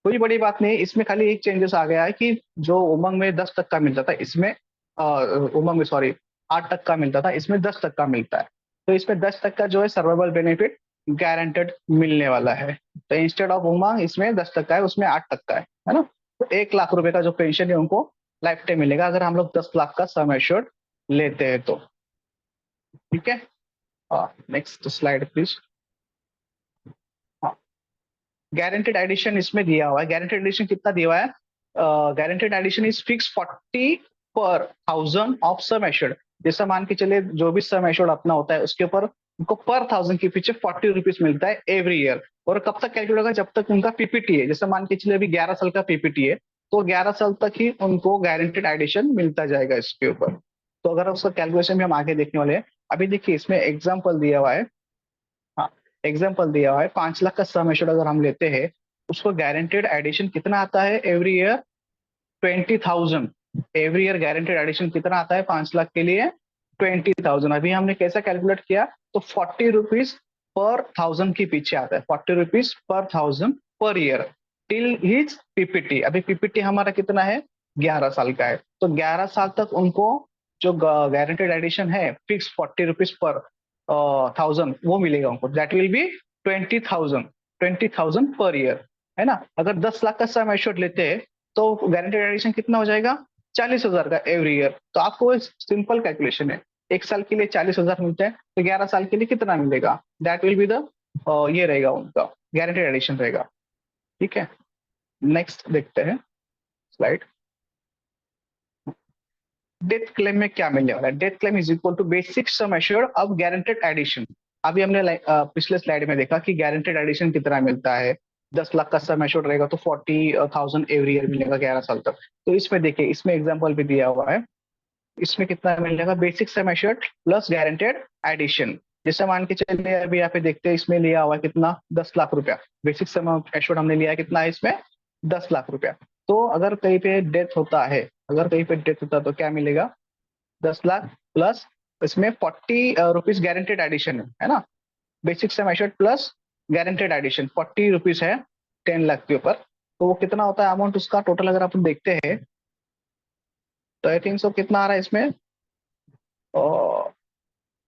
कोई बड़ी बात नहीं है इसमें, खाली एक चेंजेस आ गया है कि जो उमंग में 10 तक का मिलता था इसमें उमंग में 8 तक का मिलता था, इसमें 10 तक का मिलता है। तो इसमें 10 तक का जो है सर्वाइवल बेनिफिट गारंटेड मिलने वाला है। तो इंस्टेड ऑफ उमंग इसमें 10 तक का है, उसमें 8 तक का है ना। तो 1 लाख रुपए का जो पेंशन है उनको लाइफ टाइम मिलेगा अगर हम लोग 10 लाख का सम एश्योर्ड लेते हैं तो, ठीक है। Next slide please. Guaranteed addition इसमें दिया हुआ है। गारंटेड एडिशन कितना दिया हुआ है? गारंटेड एडिशन इज फिक्स 40 पर 1000 ऑफ सम एश्योर्ड। जैसा मान के चले जो भी सम एश्योर्ड अपना होता है उसके ऊपर उनको पर 1000 के पीछे 40 रुपीज मिलता है एवरी ईयर। और कब तक कैलकुलेट होगा? जब तक उनका पीपीटी है। जैसे मान के चले अभी 11 साल का पीपीटी है तो 11 साल तक ही उनको गारंटेड एडिशन मिलता जाएगा इसके ऊपर। तो अगर उसका कैलकुलेशन भी हम आगे देखने वाले हैं। अभी देखिए इसमें एग्जाम्पल दिया हुआ है, एग्जाम्पल दिया हुआ है 5 लाख का सम एश्योर्ड अगर हम लेते हैं उसको गारंटेड एडिशन कितना आता है every year? 20,000 every year. Guaranteed addition कितना आता है 5 लाख के लिए? 20,000। अभी हमने कैसा कैलकुलेट किया? तो 40 रुपीज पर 1000 के पीछे आता है, 40 rupees per 1000 per year till his PPT. अभी पीपीटी हमारा कितना है? 11 साल का है। तो 11 साल तक उनको जो गारंटेड एडिशन है फिक्स 40 रुपीज पर 1000 वो मिलेगा उनको। That will be 20,000 per year, है ना। अगर 10 लाख का सम एश्योर्ड लेते हैं तो गारंटेड एडिशन कितना हो जाएगा? 40,000 का एवरी ईयर। तो आपको सिंपल कैलकुलेशन है, 1 साल के लिए 40,000 मिलता है तो 11 साल के लिए कितना मिलेगा? दैट विल बी द ये रहेगा उनका गारंटेड एडिशन रहेगा, ठीक है। नेक्स्ट देखते हैं स्लाइड। डेथ क्लेम में क्या मिलने वाला है? Death claim is equal to basic sum assured of guaranteed addition. अभी हमने पिछले स्लाइड में देखा कि गारंटेड एडिशन कितना मिलता है। 10 लाख का सम एश्योर्ड रहेगा तो 40,000 एवरी ईयर मिलेगा 11 साल तक। तो इसमें देखिए इसमें एग्जांपल भी दिया हुआ है। इसमें कितना मिलेगा? Basic sum assured plus guaranteed addition. जैसे मान के चलिए अभी यहाँ पे देखते हैं इसमें लिया हुआ है कितना? 10 लाख रुपया। बेसिक सम एश्योर्ड हमने लिया है कितना है इसमें? 10 लाख रुपया। तो अगर कहीं पे डेथ होता है, अगर कहीं पे डेथ होता है तो क्या मिलेगा? 10 लाख प्लस इसमें 40 रुपीज गारंटेड एडिशन है ना। Basic sum assured plus guaranteed addition 40 rupees है 10 लाख के ऊपर। तो वो कितना होता है अमाउंट उसका टोटल अगर आप देखते हैं तो आई थिंक सो कितना आ रहा है इसमें?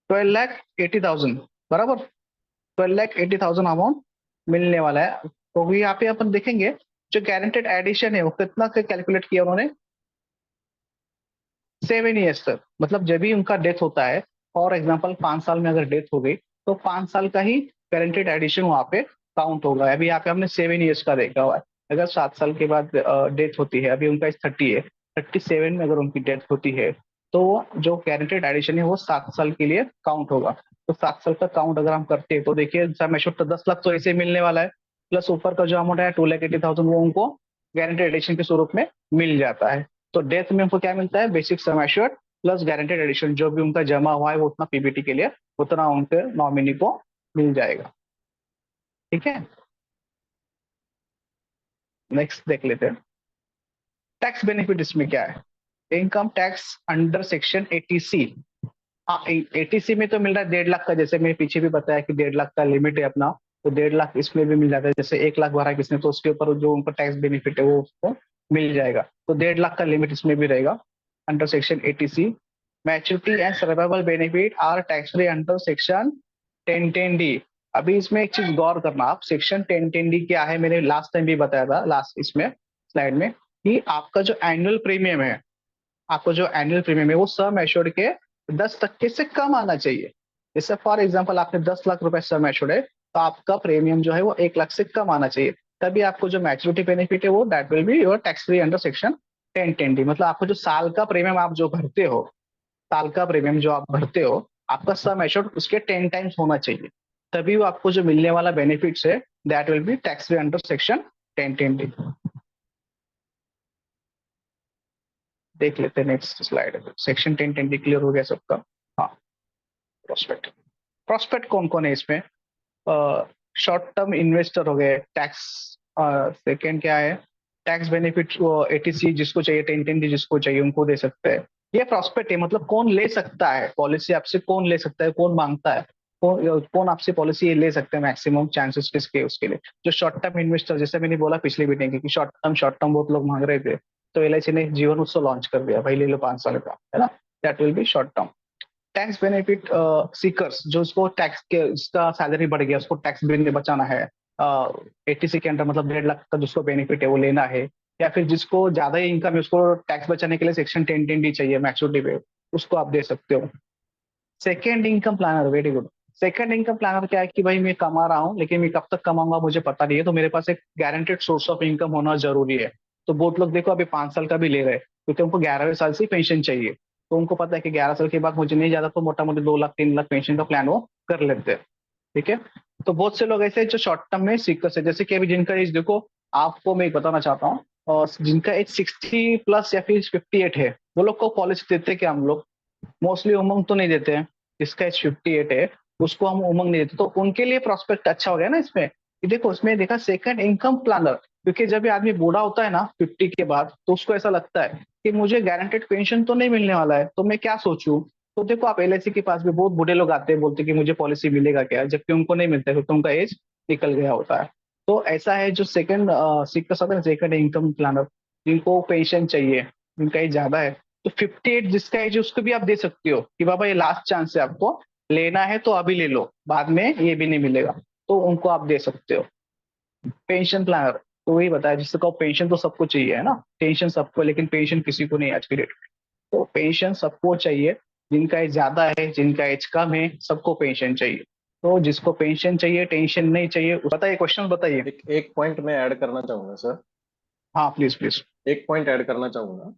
12,80,000 बराबर। 12,80,000 अमाउंट मिलने वाला है। तो यहाँ पे अपन देखेंगे जो गारंटेड एडिशन है वो कितना से कैलकुलेट किया उन्होंने? 7 ईयर्स तक। मतलब जब भी उनका डेथ होता है, फॉर एग्जाम्पल 5 साल में अगर डेथ हो गई तो 5 साल का ही गारंटेड एडिशन वहां पे काउंट होगा। अभी यहाँ पे हमने 7 ईयर्स का देखा हुआ है। अगर 7 साल के बाद डेथ होती है, अभी उनका 30 है, 37 में अगर उनकी डेथ होती है तो जो गारंटेड एडिशन है वो 7 साल के लिए काउंट होगा। तो 7 साल का काउंट अगर हम करते हैं तो देखिए सम एश्योर्ड तो 10 लाख तो ऐसे ही मिलने वाला है, प्लस ऊपर का जो अमाउंट है 2,80,000 वो उनको गारंटेड एडिशन के स्वरूप में मिल जाता है। तो डेथ में उनको क्या मिलता है? Basic sum assured plus guaranteed addition. जो भी उनका जमा हुआ है वो उतना पीबीटी के लिए उतना उनके नॉमिनी को मिल जाएगा, ठीक है। नेक्स्ट देख लेते हैं टैक्स बेनिफिट इसमें क्या है। Income tax under section 80C। हाँ 80C में तो मिल रहा है 1.5 लाख का। जैसे मैंने पीछे भी बताया कि 1.5 लाख का लिमिट है अपना, तो 1.5 लाख इसमें भी मिल जाता है। जैसे 1 लाख भरा किसने तो उसके ऊपर जो उनका टैक्स बेनिफिट है वो उसको मिल जाएगा। तो 1.5 लाख का लिमिट इसमें भी रहेगा under section 80C। Maturity and survival benefit are tax free under section 1010D। अभी इसमें एक चीज गौर करना आप, सेक्शन 1010D क्या है मैंने लास्ट टाइम भी बताया था, लास्ट इसमें स्लाइड में कि आपका जो एनुअल प्रीमियम है, आपको जो एनुअल प्रीमियम है वो सम एश्योर्ड के 10% से कम आना चाहिए। जैसे फॉर एग्जांपल आपने 10 लाख रुपए सम एश्योर्ड है, तो आपका प्रीमियम जो है वो 1 लाख से कम आना चाहिए, तभी आपको जो मैच्योरिटी बेनिफिट है वो that will be your tax free under section 1010D। मतलब आपको जो साल का प्रीमियम आप जो भरते हो, साल का प्रीमियम जो आप भरते हो, आपका सम एश्योर्ड उसके 10 टाइम्स होना चाहिए, तभी वो आपको जो मिलने वाला बेनिफिट्स है that will be tax free under section 1010D। देख लेते हैं next slide. Section 1010D clear हो गया सबका? हाँ। प्रोस्पेक्ट, प्रोस्पेक्ट कौन कौन है इसमें? शॉर्ट टर्म इन्वेस्टर हो गए, टैक्स, सेकेंड क्या है, टैक्स बेनिफिट एटीसी जिसको चाहिए, 1010D जिसको चाहिए उनको दे सकते हैं। ये प्रोस्पेक्ट है, मतलब कौन ले सकता है पॉलिसी आपसे, कौन ले सकता है, कौन मांगता है, कौन आपसे पॉलिसी ले सकते हैं, मैक्सिमम चांसेस किसके उसके लिए। जो शॉर्ट टर्म इन्वेस्टर, जैसे मैंने बोला पिछली मीटिंग की, शॉर्ट टर्म बहुत लोग मांग रहे थे, तो एलआईसी ने जीवन उत्सव लॉन्च कर दिया, भाई ले लो 5 साल का, है ना, that will be short term. Tax benefit seekers, जो उसको टैक्स के उसका सैलरी बढ़ गया, उसको टैक्स बिल में बचाना है, एटीसी के अंडर, मतलब 1.5 लाख का जिसको बेनिफिट है वो लेना है, या फिर जिसको ज्यादा ही इनकम है उसको टैक्स बचाने के लिए सेक्शन 1010D चाहिए मैच्योरिटी पे, उसको आप दे सकते हो। Second income planner, very good. Second income planner क्या है कि भाई मैं कमा रहा हूँ लेकिन मैं कब तक कमाऊंगा मुझे पता नहीं है, तो मेरे पास एक गारंटेड सोर्स ऑफ इनकम होना जरूरी है। तो बहुत लोग देखो अभी 5 साल का भी ले रहे हैं, क्योंकि उनको 11वें साल से पेंशन चाहिए, तो उनको पता है कि 11 साल के बाद मुझे नहीं ज्यादा, तो मोटा मोटी 2 लाख 3 लाख पेंशन का प्लान वो कर लेते हैं। ठीक है, तो बहुत से लोग ऐसे हैं जो शॉर्ट टर्म में सीकर्स है, जैसे कि अभी जिनका एज देखो, आपको मैं एक बताना चाहता हूँ, और जिनका एज 60+ या फिर 58 है, वो लोग को पॉलिसी देते हैं कि हम लोग मोस्टली उमंग तो नहीं देते हैं, जिसका एज 58 है उसको हम उमंग नहीं देते, तो उनके लिए प्रोस्पेक्ट अच्छा हो गया ना इसमें। कि देखो उसमें देखा सेकंड इनकम प्लानर, क्योंकि जब भी आदमी बूढ़ा होता है ना 50 के बाद, तो उसको ऐसा लगता है कि मुझे गारंटेड पेंशन तो नहीं मिलने वाला है, तो मैं क्या सोचूं। तो देखो आप एलआईसी के पास भी बहुत बूढ़े लोग आते हैं, बोलते हैं कि मुझे पॉलिसी मिलेगा क्या, जबकि उनको नहीं मिलता है क्योंकि उनका एज निकल गया होता है। तो ऐसा है जो सेकंड सीकर्स होता है, सेकंड इनकम प्लानर, जिनको पेंशन चाहिए, जिनका एज ज्यादा है, तो 58 जिसका एज है उसको भी आप दे सकते हो कि बाबा ये लास्ट चांस है, आपको लेना है तो अभी ले लो, बाद में ये भी नहीं मिलेगा, तो उनको आप दे सकते हो। पेंशन प्लानर, तो वही बताया जिससे कहो पेंशन तो सबको चाहिए, है ना, टेंशन सबको, लेकिन पेंशन किसी को नहीं आज की डेट में। तो पेंशन सबको चाहिए, जिनका एज ज्यादा है, जिनका एज कम है, सबको पेंशन चाहिए। तो जिसको पेंशन चाहिए, टेंशन नहीं चाहिए, बताइए, क्वेश्चन बताइए। एक पॉइंट मैं ऐड करना चाहूंगा सर। हाँ प्लीज प्लीज। एक पॉइंट ऐड करना चाहूंगा।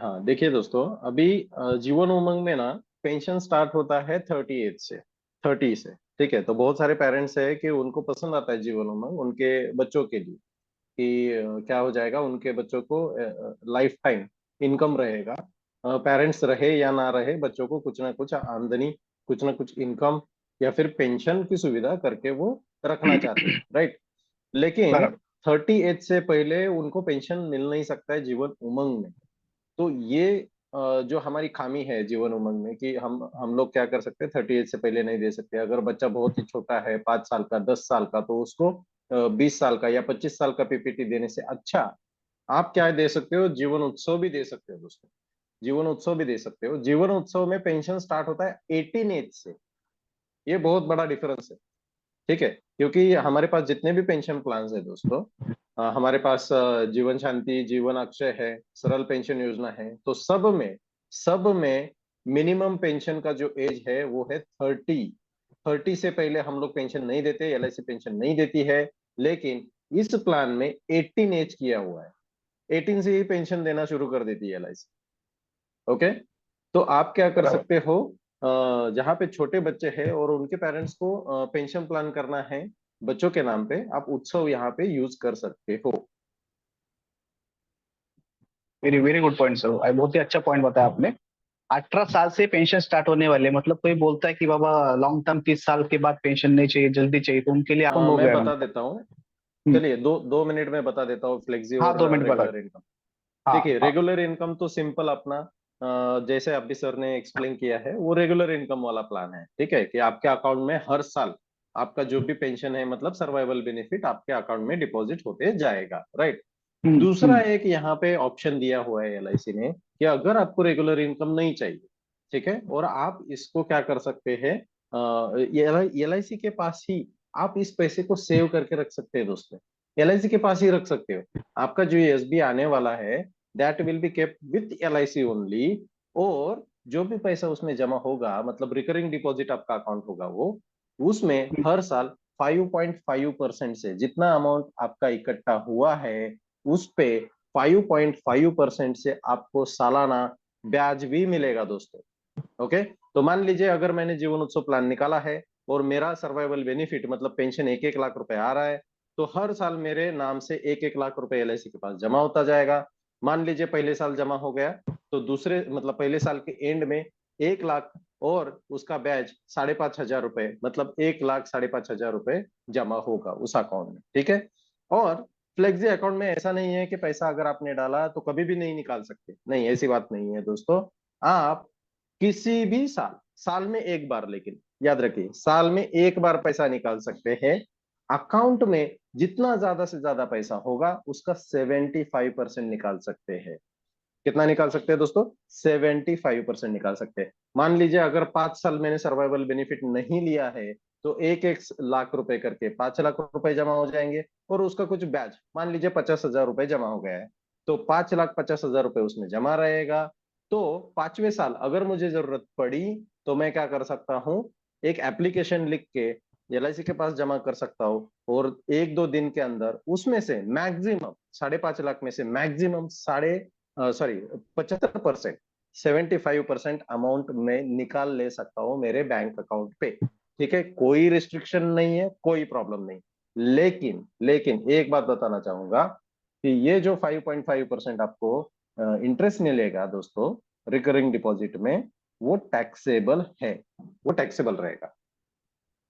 हाँ देखिए दोस्तों, अभी जीवन उमंग में ना पेंशन स्टार्ट होता है 38 से, 30 से। ठीक है, तो बहुत सारे पेरेंट्स है कि उनको पसंद आता है जीवन उमंग उनके बच्चों के लिए, कि क्या हो जाएगा, उनके बच्चों को लाइफ टाइम इनकम रहेगा। पेरेंट्स रहे या ना रहे, बच्चों को कुछ ना कुछ आमदनी, कुछ ना कुछ इनकम या फिर पेंशन की सुविधा करके वो रखना चाहते हैं, राइट। लेकिन बराबर। 38 से पहले उनको पेंशन मिल नहीं सकता है जीवन उमंग में। तो ये जो हमारी खामी है जीवन उमंग में, कि हम लोग क्या कर सकते हैं, 38 से पहले नहीं दे सकते। अगर बच्चा बहुत ही छोटा है, 5 साल का, 10 साल का, तो उसको 20 साल का या 25 साल का पीपीटी देने से अच्छा आप क्या दे सकते हो, जीवन उत्सव भी दे सकते हो दोस्तों। जीवन उत्सव भी दे सकते हो। जीवन उत्सव में पेंशन स्टार्ट होता है 18 एज से। ये बहुत बड़ा डिफरेंस है। ठीक है, क्योंकि हमारे पास जितने भी पेंशन प्लान है दोस्तों, हमारे पास जीवन शांति, जीवन अक्षय है, सरल पेंशन योजना है, तो सब में मिनिमम पेंशन का जो एज है वो है 30 से पहले हम लोग पेंशन नहीं देते, एलआईसी पेंशन नहीं देती है। लेकिन इस प्लान में 18 एज किया हुआ है, 18 से ही पेंशन देना शुरू कर देती है एलआईसी। ओके, तो आप क्या कर सकते हो, जहाँ पे छोटे बच्चे हैं और उनके पेरेंट्स को पेंशन प्लान करना है बच्चों के नाम पे, आप उत्सव यहाँ पे यूज कर सकते हो। Very very good point sir, बहुत ही अच्छा पॉइंट बताया आपने। 18 साल से पेंशन स्टार्ट होने वाले, मतलब कोई बोलता है कि बाबा लॉन्ग टर्म 30 साल के बाद पेंशन नहीं चाहिए, जल्दी चाहिए, तो उनके लिए आप हो मैं गया बता उनका। देता हूँ। हम्म, चलिए, दो मिनट में बता देता हूँ, फ्लेक्सी हाँ और 2 मिनट बता। Regular income. हाँ देखिए, हाँ। रेगुलर इनकम तो सिंपल अपना, जैसे अभी सर ने एक्सप्लेन किया है, वो रेगुलर इनकम वाला प्लान है। ठीक है, कि आपके अकाउंट में हर साल आपका जो भी पेंशन है, मतलब सर्वाइवल बेनिफिट, आपके अकाउंट में डिपॉजिट होते जाएगा, राइट। दूसरा हम्म। एक यहाँ पे ऑप्शन दिया हुआ है एलआईसी ने, कि अगर आपको रेगुलर इनकम नहीं चाहिए, ठीक है, और आप इसको क्या कर सकते हैं, एलआईसी के पास ही आप इस पैसे को सेव करके रख सकते हैं दोस्तों। LIC के पास ही रख सकते हो। आपका जो एसबी आने वाला है that will be kept with LIC only, और जो भी पैसा उसमें जमा होगा, मतलब रिकरिंग डिपॉजिट आपका अकाउंट होगा, वो उसमें हर साल 5.5% से जितना अमाउंट आपका इकट्ठा हुआ है उस पे 5.5% से आपको सालाना ब्याज भी मिलेगा दोस्तों। ओके, तो मान लीजिए अगर मैंने जीवन उत्सव प्लान निकाला है और मेरा सर्वाइवल बेनिफिट मतलब पेंशन 1-1 लाख रुपए आ रहा है, तो हर साल मेरे नाम से 1-1 लाख रुपए LIC के पास जमा होता जाएगा। मान लीजिए पहले साल जमा हो गया, तो दूसरे मतलब पहले साल के एंड में 1 लाख और उसका ब्याज 5,500 रुपए, मतलब 1 लाख 5,500 रुपए जमा होगा उस अकाउंट में। ठीक है, और फ्लेक्सी अकाउंट में ऐसा नहीं है कि पैसा अगर आपने डाला तो कभी भी नहीं निकाल सकते, नहीं, ऐसी बात नहीं है दोस्तों। आप किसी भी साल में एक बार, लेकिन याद रखिए साल में एक बार पैसा निकाल सकते हैं। अकाउंट में जितना ज्यादा से ज्यादा पैसा होगा उसका 75% निकाल सकते हैं। कितना निकाल सकते हैं दोस्तों? 75% निकाल सकते हैं। मान लीजिए अगर 5 साल मैंने सर्वाइवल बेनिफिट नहीं लिया है तो 1-1 लाख रुपए करके 5 लाख रुपए जमा हो जाएंगे, और उसका कुछ ब्याज मान लीजिए 50,000 रुपए जमा हो गया है, तो 5,50,000 रुपए उसमें जमा रहेगा। तो 5वें साल अगर मुझे जरूरत पड़ी तो मैं क्या कर सकता हूँ, एक एप्लीकेशन लिख के LIC के पास जमा कर सकता हूँ, और 1-2 दिन के अंदर उसमें से मैक्सिमम 5.5 लाख में से मैक्सिमम 75%, 75% अमाउंट में निकाल ले सकता हूँ मेरे बैंक अकाउंट पे। ठीक है, कोई रिस्ट्रिक्शन नहीं है, कोई प्रॉब्लम नहीं। लेकिन एक बात बताना चाहूंगा कि ये जो 5.5% आपको इंटरेस्ट मिलेगा दोस्तों रिकरिंग डिपॉजिट में, वो टैक्सेबल है, वो टैक्सेबल रहेगा।